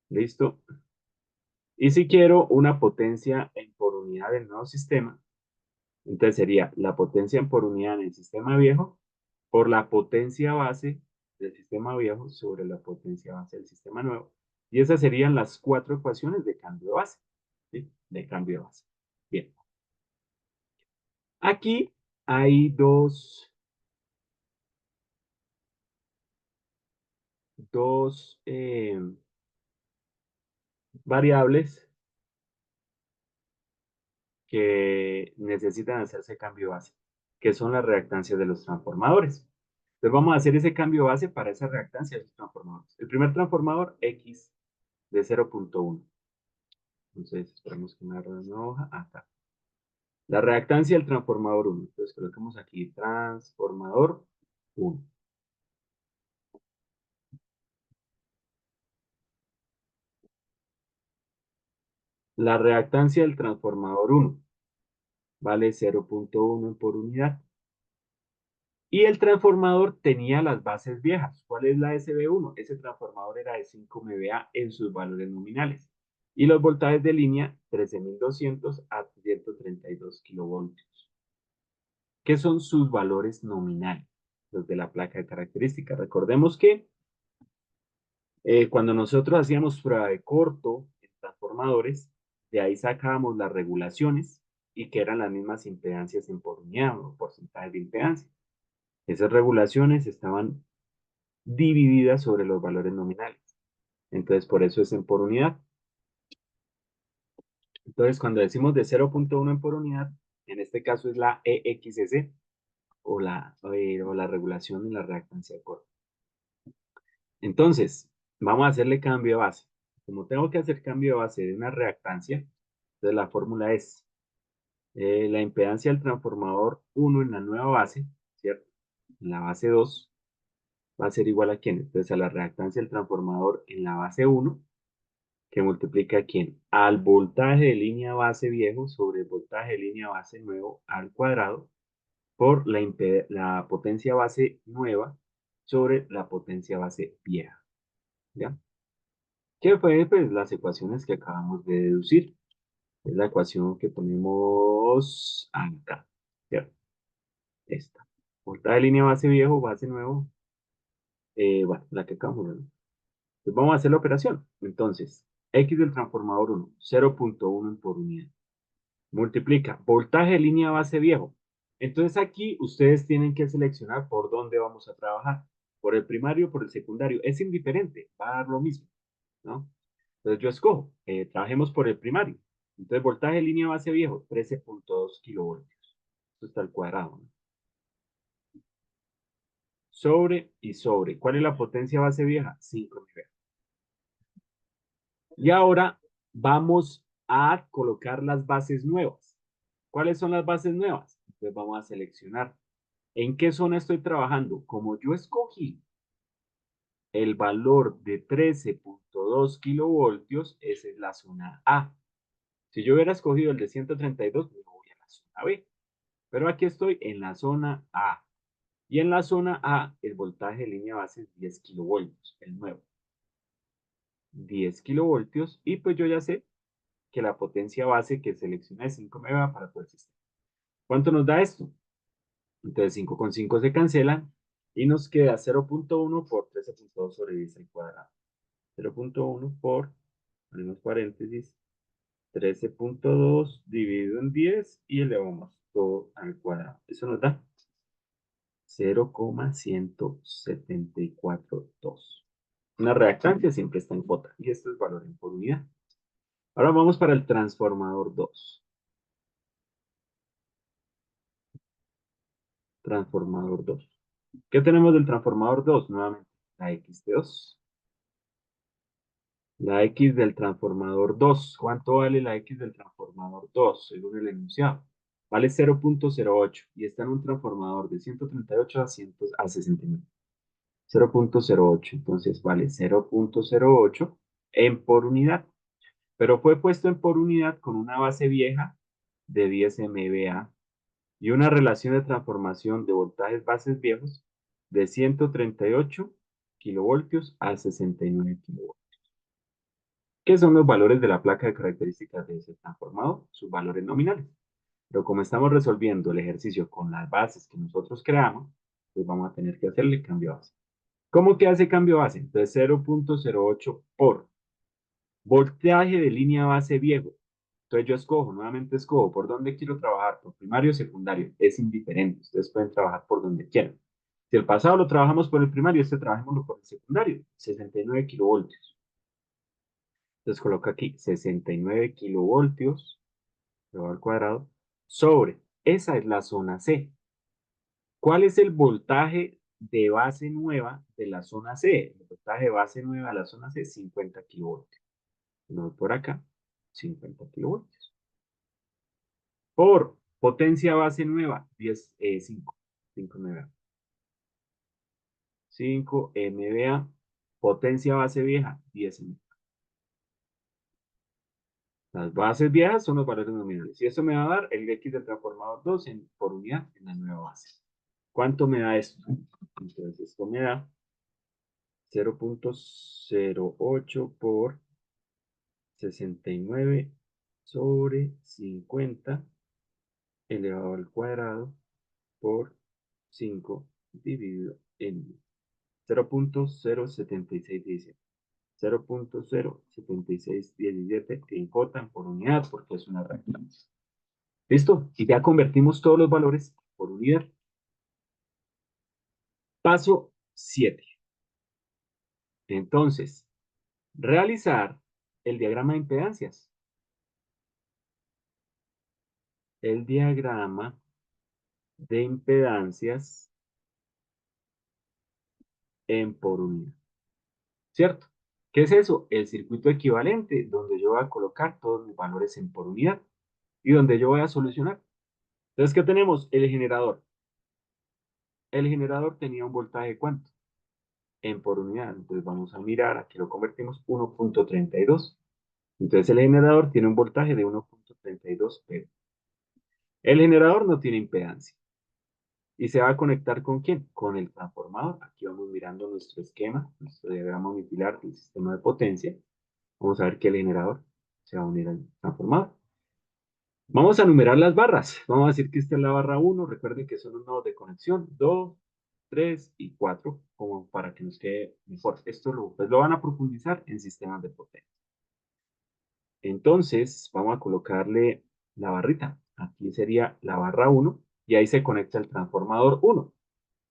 ¿Listo? Y si quiero una potencia en por unidad del nuevo sistema, entonces sería la potencia en por unidad en el sistema viejo por la potencia base del sistema viejo sobre la potencia base del sistema nuevo. Y esas serían las 4 ecuaciones de cambio de base. ¿Sí? De cambio de base. Bien. Aquí hay dos variables que necesitan hacerse cambio de base, que son las reactancias de los transformadores. Entonces vamos a hacer ese cambio de base para esa reactancia de los transformadores. El primer transformador, X de 0.1. Entonces esperamos que me abra una hoja. Acá. La reactancia del transformador 1. Entonces coloquemos aquí transformador 1. La reactancia del transformador 1 vale 0.1 por unidad. Y el transformador tenía las bases viejas. ¿Cuál es la SB1? Ese transformador era de 5 MVA en sus valores nominales. Y los voltajes de línea 13.200 a 132 kilovoltios. ¿Qué son sus valores nominales? Los de la placa de características. Recordemos que cuando nosotros hacíamos prueba de corto en transformadores, De ahí sacábamos las regulaciones y que eran las mismas impedancias en por unidad o porcentaje de impedancia. Esas regulaciones estaban divididas sobre los valores nominales. Entonces, por eso es en por unidad. Entonces, cuando decimos de 0.1 en por unidad, en este caso es la EXC o la regulación en la reactancia de corte. Entonces, vamos a hacerle cambio de base. Como tengo que hacer cambio de base de una reactancia, entonces la fórmula es la impedancia del transformador 1 en la nueva base, ¿cierto? En la base 2 va a ser igual a quién? Entonces a la reactancia del transformador en la base 1, que multiplica a quién? Al voltaje de línea base viejo sobre el voltaje de línea base nuevo al cuadrado por la potencia base nueva sobre la potencia base vieja, ¿ya? ¿Qué fue? Pues las ecuaciones que acabamos de deducir. Es la ecuación que ponemos acá, ¿cierto? Esta. Voltaje de línea base viejo, base nuevo, bueno, la que acabamos de ver. Pues vamos a hacer la operación. Entonces, X del transformador 1, 0.1 en por unidad. Multiplica voltaje de línea base viejo. Entonces aquí ustedes tienen que seleccionar por dónde vamos a trabajar. Por el primario o por el secundario. Es indiferente, va a dar lo mismo, ¿no? Entonces yo escojo, trabajemos por el primario. Entonces voltaje de línea base viejo, 13.2 kilovoltios. Esto está al cuadrado, ¿no? Sobre y sobre. ¿Cuál es la potencia base vieja? 5 MV. Y ahora vamos a colocar las bases nuevas. ¿Cuáles son las bases nuevas? Entonces vamos a seleccionar. ¿En qué zona estoy trabajando? Como yo escogí el valor de 13.2 kilovoltios, esa es la zona A. Si yo hubiera escogido el de 132, me voy a la zona B. Pero aquí estoy en la zona A. Y en la zona A, el voltaje de línea base es 10 kilovoltios, el nuevo. 10 kilovoltios. Y pues yo ya sé que la potencia base que selecciona es 5 MW para todo el sistema. ¿Cuánto nos da esto? Entonces 5 con 5 se cancelan y nos queda 0.1 por 13.2 sobre 10 al cuadrado. 0.1 por, ponemos paréntesis, 13.2 dividido en 10 y elevamos todo al cuadrado. Eso nos da 0,1742. Una reactancia siempre está en J y esto es valor en por unidad. Ahora vamos para el transformador 2. Transformador 2. ¿Qué tenemos del transformador 2? Nuevamente, la X de 2. La X del transformador 2. ¿Cuánto vale la X del transformador 2? Según el enunciado. Vale 0.08 y está en un transformador de 138 a 69. 0.08. Entonces vale 0.08 en por unidad. Pero fue puesto en por unidad con una base vieja de 10 MVA y una relación de transformación de voltajes bases viejos de 138 kilovoltios a 69 kilovoltios. ¿Qué son los valores de la placa de características de ese transformador? Sus valores nominales. Pero como estamos resolviendo el ejercicio con las bases que nosotros creamos, pues vamos a tener que hacerle cambio de base. ¿Cómo que hace cambio de base? Entonces 0.08 por voltaje de línea base viejo. Entonces yo escojo, nuevamente escojo por dónde quiero trabajar, por primario o secundario. Es indiferente, ustedes pueden trabajar por donde quieran. Si el pasado lo trabajamos por el primario, este trabajémoslo por el secundario, 69 kilovoltios. Entonces coloco aquí 69 kilovoltios, elevado al cuadrado, sobre, esa es la zona C. ¿Cuál es el voltaje de base nueva de la zona C? El voltaje de base nueva de la zona C, 50 kilovoltios. Lo voy por acá, 50 kilovoltios. Por potencia base nueva, 5 MVA. 5 MVA. Potencia base vieja, 10 MVA. Las bases viejas son los valores nominales. Y eso me va a dar el X del transformador 2 por unidad en la nueva base. ¿Cuánto me da esto? Entonces esto me da 0.08 por 69 sobre 50 elevado al cuadrado por 5 dividido en 0.07617. 0.07617 en J por unidad, porque es una reactancia. ¿Listo? Y ya convertimos todos los valores por unidad. Paso 7. Entonces, realizar el diagrama de impedancias. El diagrama de impedancias en por unidad. ¿Cierto? ¿Qué es eso? El circuito equivalente, donde yo voy a colocar todos mis valores en por unidad y donde yo voy a solucionar. Entonces, ¿qué tenemos? El generador. El generador tenía un voltaje, ¿cuánto? En por unidad. Entonces vamos a mirar, aquí lo convertimos 1.32. Entonces el generador tiene un voltaje de 1.32 P. El generador no tiene impedancia. ¿Y se va a conectar con quién? Con el transformador. Aquí vamos mirando nuestro esquema, nuestro diagrama unifilar del sistema de potencia. Vamos a ver que el generador se va a unir al transformador. Vamos a numerar las barras. Vamos a decir que esta es la barra 1. Recuerden que son los nodos de conexión. 2, 3 y 4, como para que nos quede mejor. Esto pues lo van a profundizar en sistemas de potencia. Entonces, vamos a colocarle la barrita. Aquí sería la barra 1 y ahí se conecta el transformador 1.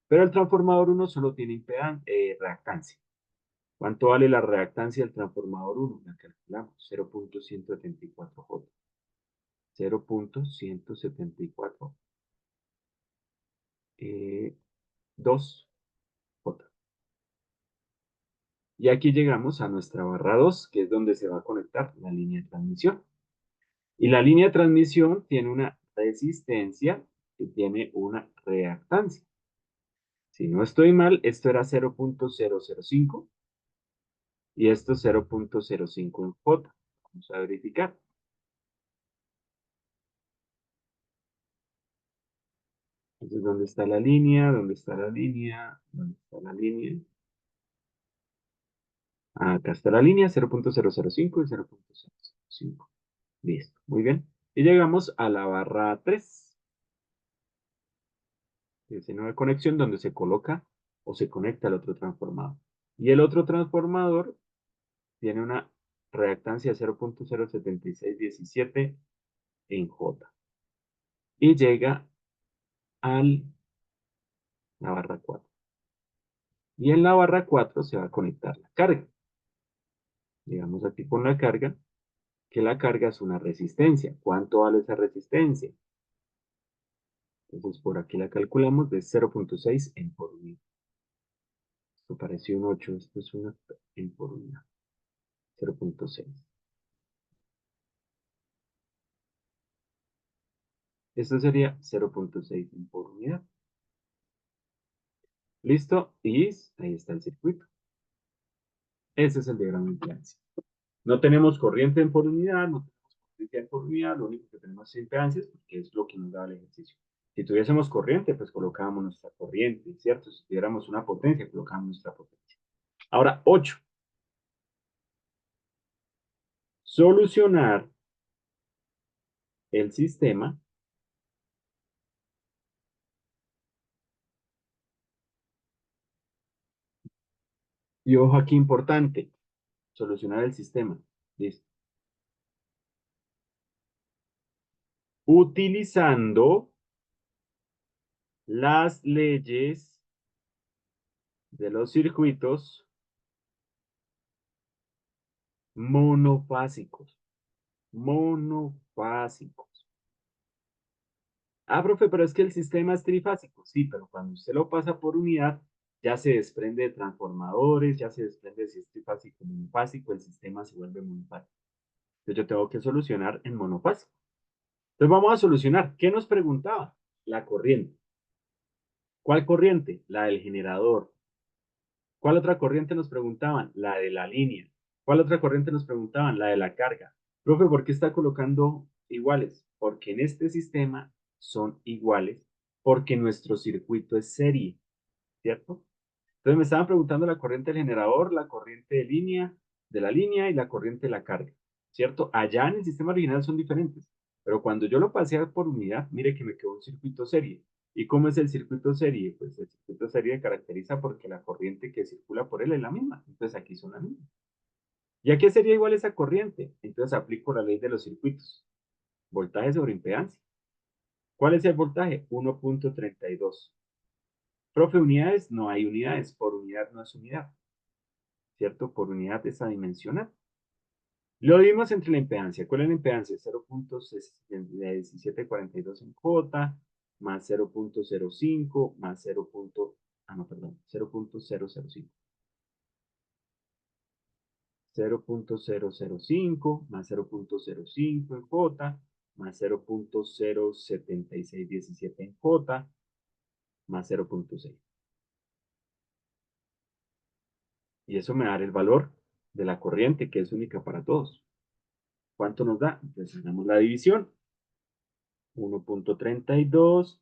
Pero el transformador 1 solo tiene reactancia. ¿Cuánto vale la reactancia del transformador 1? La calculamos, 0.174J. 0.174. 2J. Y aquí llegamos a nuestra barra 2, que es donde se va a conectar la línea de transmisión. Y la línea de transmisión tiene una resistencia y tiene una reactancia. Si no estoy mal, esto era 0.005 y esto es 0.05 en J. Vamos a verificar. Entonces, ¿dónde está la línea? ¿Dónde está la línea? ¿Dónde está la línea? Acá está la línea, 0.005 y 0.005. Listo, muy bien. Y llegamos a la barra 3. Es una conexión donde se coloca o se conecta el otro transformador. Y el otro transformador tiene una reactancia de 0.07617 en J. Y llega a la barra 4. Y en la barra 4 se va a conectar la carga. Digamos aquí con la carga, que la carga es una resistencia. ¿Cuánto vale esa resistencia? Entonces por aquí la calculamos de 0.6 en por unidad. Esto pareció un 8, esto es una en por unidad. 0.6. Esto sería 0.6 en por unidad. ¿Listo? Y ahí está el circuito. Ese es el diagrama de impedancia. No tenemos corriente en por unidad, no tenemos potencia en por unidad, lo único que tenemos es impedancias, porque es lo que nos da el ejercicio. Si tuviésemos corriente, pues colocábamos nuestra corriente, ¿cierto? Si tuviéramos una potencia, colocábamos nuestra potencia. Ahora, 8. Solucionar el sistema y ojo aquí importante, solucionar el sistema. Listo. Utilizando las leyes de los circuitos monofásicos. Monofásicos. Ah, profe, pero es que el sistema es trifásico. Sí, pero cuando usted lo pasa por unidad, ya se desprende de transformadores, ya se desprende de si es trifásico o monofásico, el sistema se vuelve monofásico. Entonces yo tengo que solucionar en monofásico. Entonces vamos a solucionar. ¿Qué nos preguntaba? La corriente. ¿Cuál corriente? La del generador. ¿Cuál otra corriente nos preguntaban? La de la línea. ¿Cuál otra corriente nos preguntaban? La de la carga. Profe, ¿por qué está colocando iguales? Porque en este sistema son iguales, porque nuestro circuito es serie, ¿cierto? Entonces me estaban preguntando la corriente del generador, la corriente de la línea y la corriente de la carga, ¿cierto? Allá en el sistema original son diferentes, pero cuando yo lo pasé por unidad, mire que me quedó un circuito serie. ¿Y cómo es el circuito serie? Pues el circuito serie se caracteriza porque la corriente que circula por él es la misma. Entonces aquí son las mismas. ¿Y a qué sería igual esa corriente? Entonces aplico la ley de los circuitos. Voltaje sobre impedancia. ¿Cuál es el voltaje? 1.32. Profe, unidades, no hay unidades. Por unidad no es unidad, ¿cierto? Por unidad es adimensional. Lo vimos entre la impedancia. ¿Cuál es la impedancia? 0.1742 en J, más 0.05, más 0. Ah, no, perdón, 0.005. 0.005 más 0.05 en J, más 0.07617 en J, más 0.6. Y eso me da el valor de la corriente, que es única para todos. ¿Cuánto nos da? Entonces hagamos la división. 1.32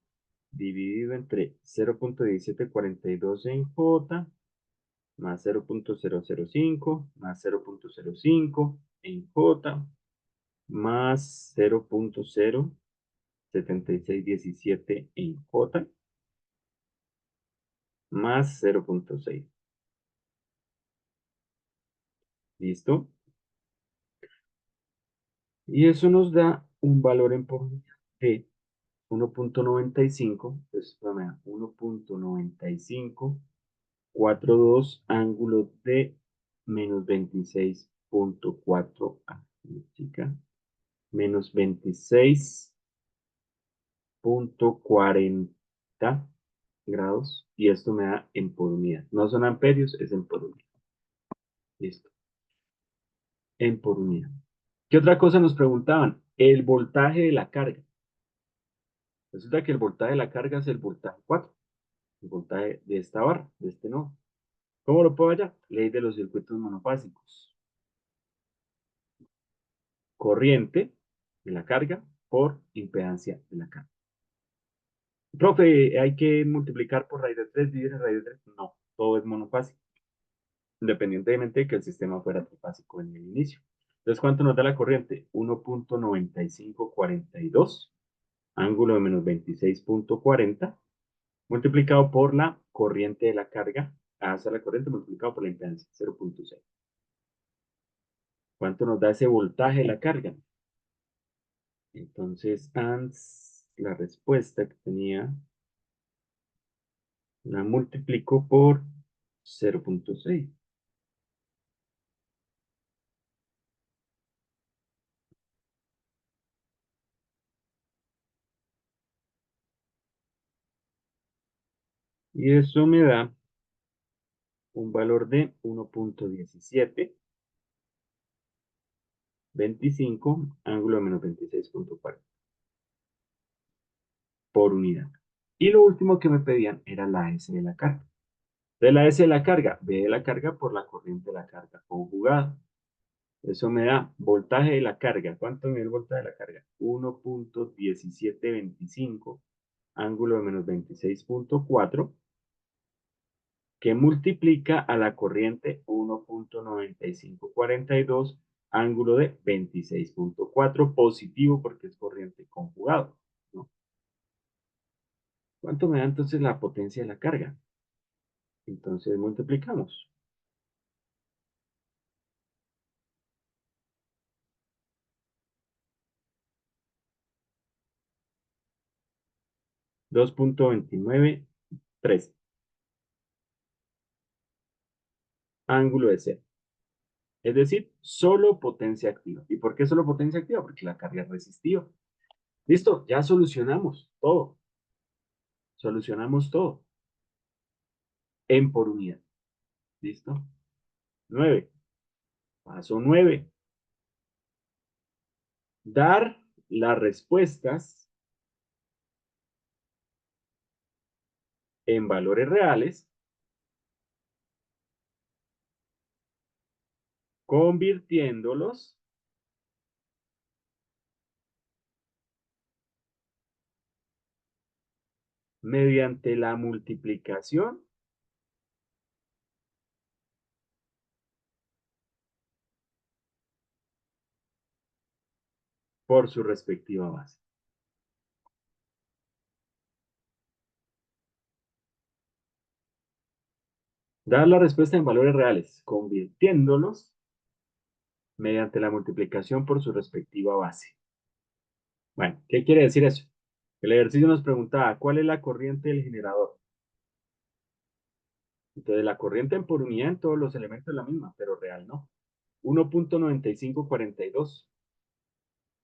dividido entre 0.1742 en J, más 0.005, más 0.05 en J, más 0.07617 en J, más 0.6. ¿Listo? Y eso nos da un valor en por de 1.95, entonces 1.9542 ángulo de menos 26.4 chica, menos 26.40 grados, y esto me da en por unidad. No son amperios, es en por unidad. Listo, en por unidad. ¿Qué otra cosa nos preguntaban? El voltaje de la carga. Resulta que el voltaje de la carga es el voltaje 4, el voltaje de esta barra, de este nodo. ¿Cómo lo puedo hallar? Ley de los circuitos monofásicos. Corriente de la carga por impedancia de la carga. Profe, ¿hay que multiplicar por raíz de 3, dividir en raíz de 3? No, todo es monofásico, independientemente de que el sistema fuera trifásico en el inicio. Entonces, ¿cuánto nos da la corriente? 1.9542, ángulo de menos 26.40, multiplicado por la corriente de la carga, hacia la corriente multiplicado por la impedancia, 0.6. ¿Cuánto nos da ese voltaje de la carga? Entonces, ANS, la respuesta que tenía, la multiplico por 0.6. Y eso me da un valor de 1.1725, ángulo de menos 26.40 por unidad. Y lo último que me pedían era la S de la carga. De la S de la carga, B de la carga por la corriente de la carga conjugada. Eso me da voltaje de la carga. ¿Cuánto me da el voltaje de la carga? 1.1725, ángulo de menos 26.4, que multiplica a la corriente 1.9542, ángulo de 26.4, positivo porque es corriente conjugado, ¿no? ¿Cuánto me da entonces la potencia de la carga? Entonces multiplicamos. 2.293, ángulo de cero. Es decir, solo potencia activa. ¿Y por qué solo potencia activa? Porque la carga es resistiva. Listo, ya solucionamos todo. Solucionamos todo en por unidad. ¿Listo? 9. Paso 9. Dar las respuestas en valores reales, convirtiéndolos mediante la multiplicación por su respectiva base. Dar la respuesta en valores reales, convirtiéndolos mediante la multiplicación por su respectiva base. Bueno, ¿qué quiere decir eso? El ejercicio nos preguntaba, ¿cuál es la corriente del generador? Entonces, la corriente en por unidad en todos los elementos es la misma, pero real no. 1.9542.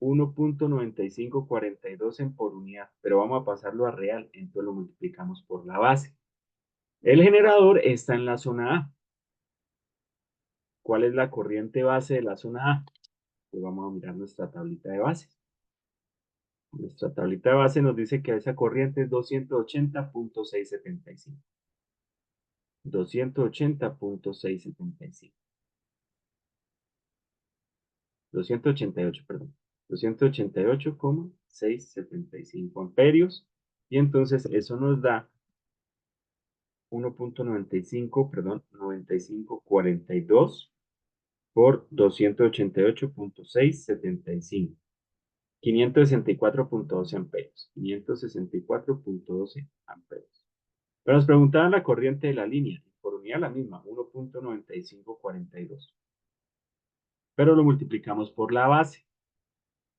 1.9542 en por unidad, pero vamos a pasarlo a real, entonces lo multiplicamos por la base. El generador está en la zona A. ¿Cuál es la corriente base de la zona A? Pues vamos a mirar nuestra tablita de bases. Nuestra tablita de base nos dice que esa corriente es 280.675. 280.675. 288, perdón. 288,675 amperios. Y entonces eso nos da 1.95, perdón, 9542 por 288.675. 564.12 amperios. 564.12 amperios. Pero nos preguntaban la corriente de la línea. Por unidad la misma, 1.9542. Pero lo multiplicamos por la base.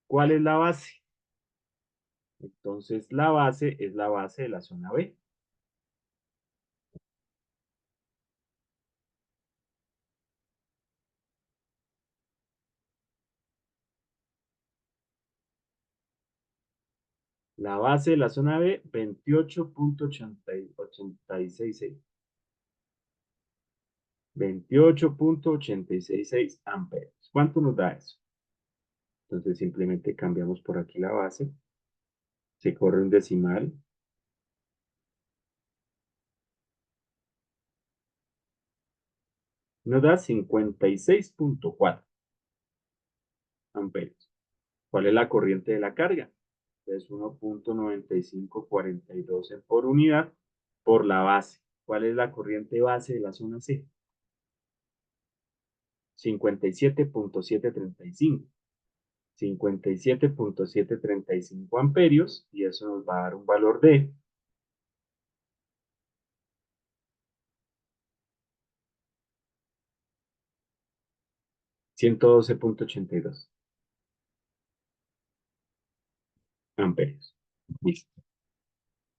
¿Cuál es la base? Entonces la base es la base de la zona B. La base de la zona B, 28.866. 28.866 amperes. ¿Cuánto nos da eso? Entonces simplemente cambiamos por aquí la base. Se corre un decimal. Nos da 56.4 amperes. ¿Cuál es la corriente de la carga? Es 1.9542 por unidad por la base. ¿Cuál es la corriente base de la zona C? 57.735. 57.735 amperios y eso nos va a dar un valor de 112.82 amperios. Listo.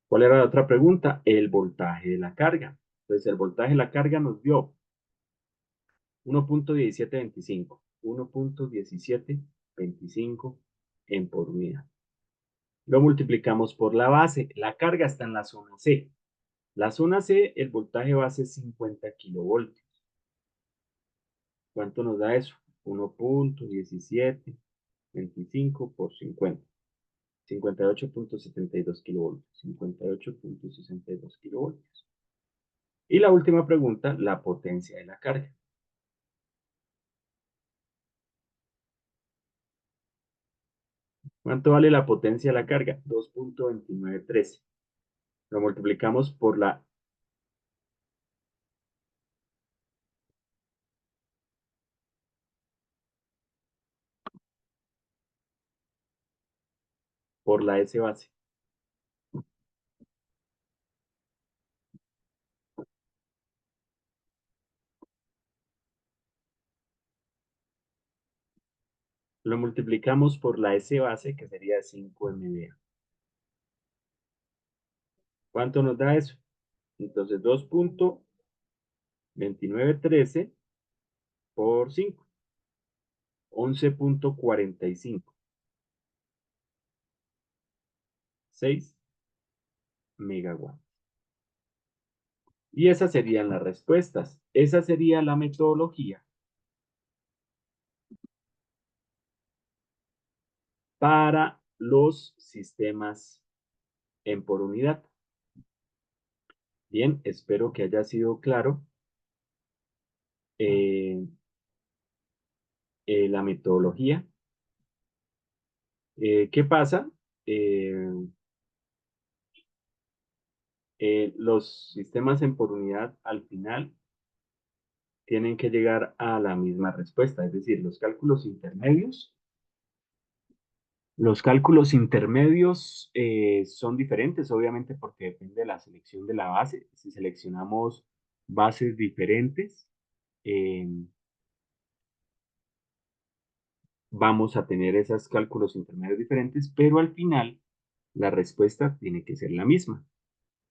¿Cuál era la otra pregunta? El voltaje de la carga. Entonces, el voltaje de la carga nos dio 1.1725. 1.1725 en por unidad. Lo multiplicamos por la base. La carga está en la zona C. La zona C, el voltaje base es 50 kilovoltios. ¿Cuánto nos da eso? 1.1725 por 50. 58.72 kilovoltios. 58.62 kilovoltios. Y la última pregunta, la potencia de la carga. ¿Cuánto vale la potencia de la carga? 2.2913. Lo multiplicamos por la S base. Lo multiplicamos por la S base, que sería 5 MVA. ¿Cuánto nos da eso? Entonces, 2.2913 por 5. 11.45. 6 megawatts. Y esas serían las respuestas. Esa sería la metodología para los sistemas en por unidad. Bien, espero que haya sido claro eh, la metodología. ¿Qué pasa? Eh, los sistemas en por unidad al final tienen que llegar a la misma respuesta, es decir, los cálculos intermedios son diferentes, obviamente, porque depende de la selección de la base. Si seleccionamos bases diferentes, eh, vamos a tener esos cálculos intermedios diferentes, pero al final la respuesta tiene que ser la misma.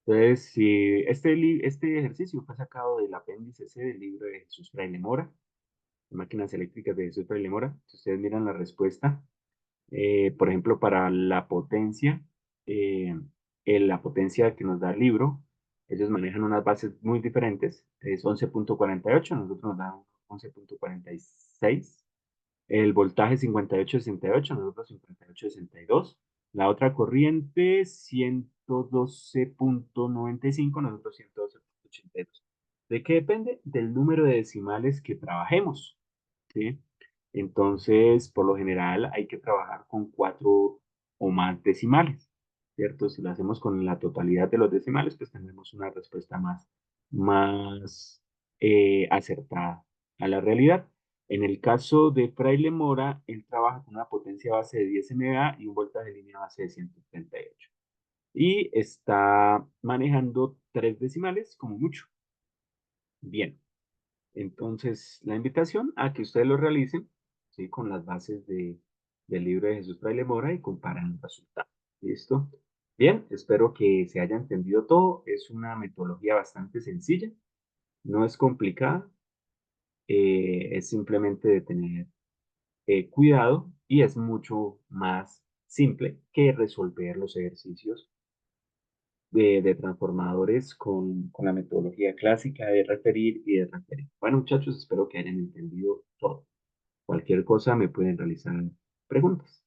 Entonces, si este ejercicio fue sacado del apéndice C del libro de Jesús Fraile Mora, Máquinas eléctricas de Jesús Fraile Mora, si ustedes miran la respuesta, por ejemplo, para la potencia, eh, la potencia que nos da el libro, ellos manejan unas bases muy diferentes, es 11.48, nosotros nos da 11.46. El voltaje 5868, nosotros 5862. La otra corriente 112.95, nosotros 112.82. ¿De qué depende? Del número de decimales que trabajemos, ¿sí? Entonces, por lo general, hay que trabajar con 4 o más decimales, ¿cierto? Si lo hacemos con la totalidad de los decimales, pues tendremos una respuesta más acertada a la realidad. En el caso de Fraile Mora, él trabaja con una potencia base de 10 MVA y un voltaje de línea base de 138. Y está manejando 3 decimales como mucho. Bien, entonces la invitación a que ustedes lo realicen, ¿sí? Con las bases del libro de Jesús Fraile Mora y comparen los resultados. ¿Listo? Bien, espero que se haya entendido todo. Es una metodología bastante sencilla, no es complicada, es simplemente de tener cuidado y es mucho más simple que resolver los ejercicios de transformadores con la metodología clásica de referir y de referir. Bueno, muchachos, espero que hayan entendido todo. Cualquier cosa me pueden realizar preguntas.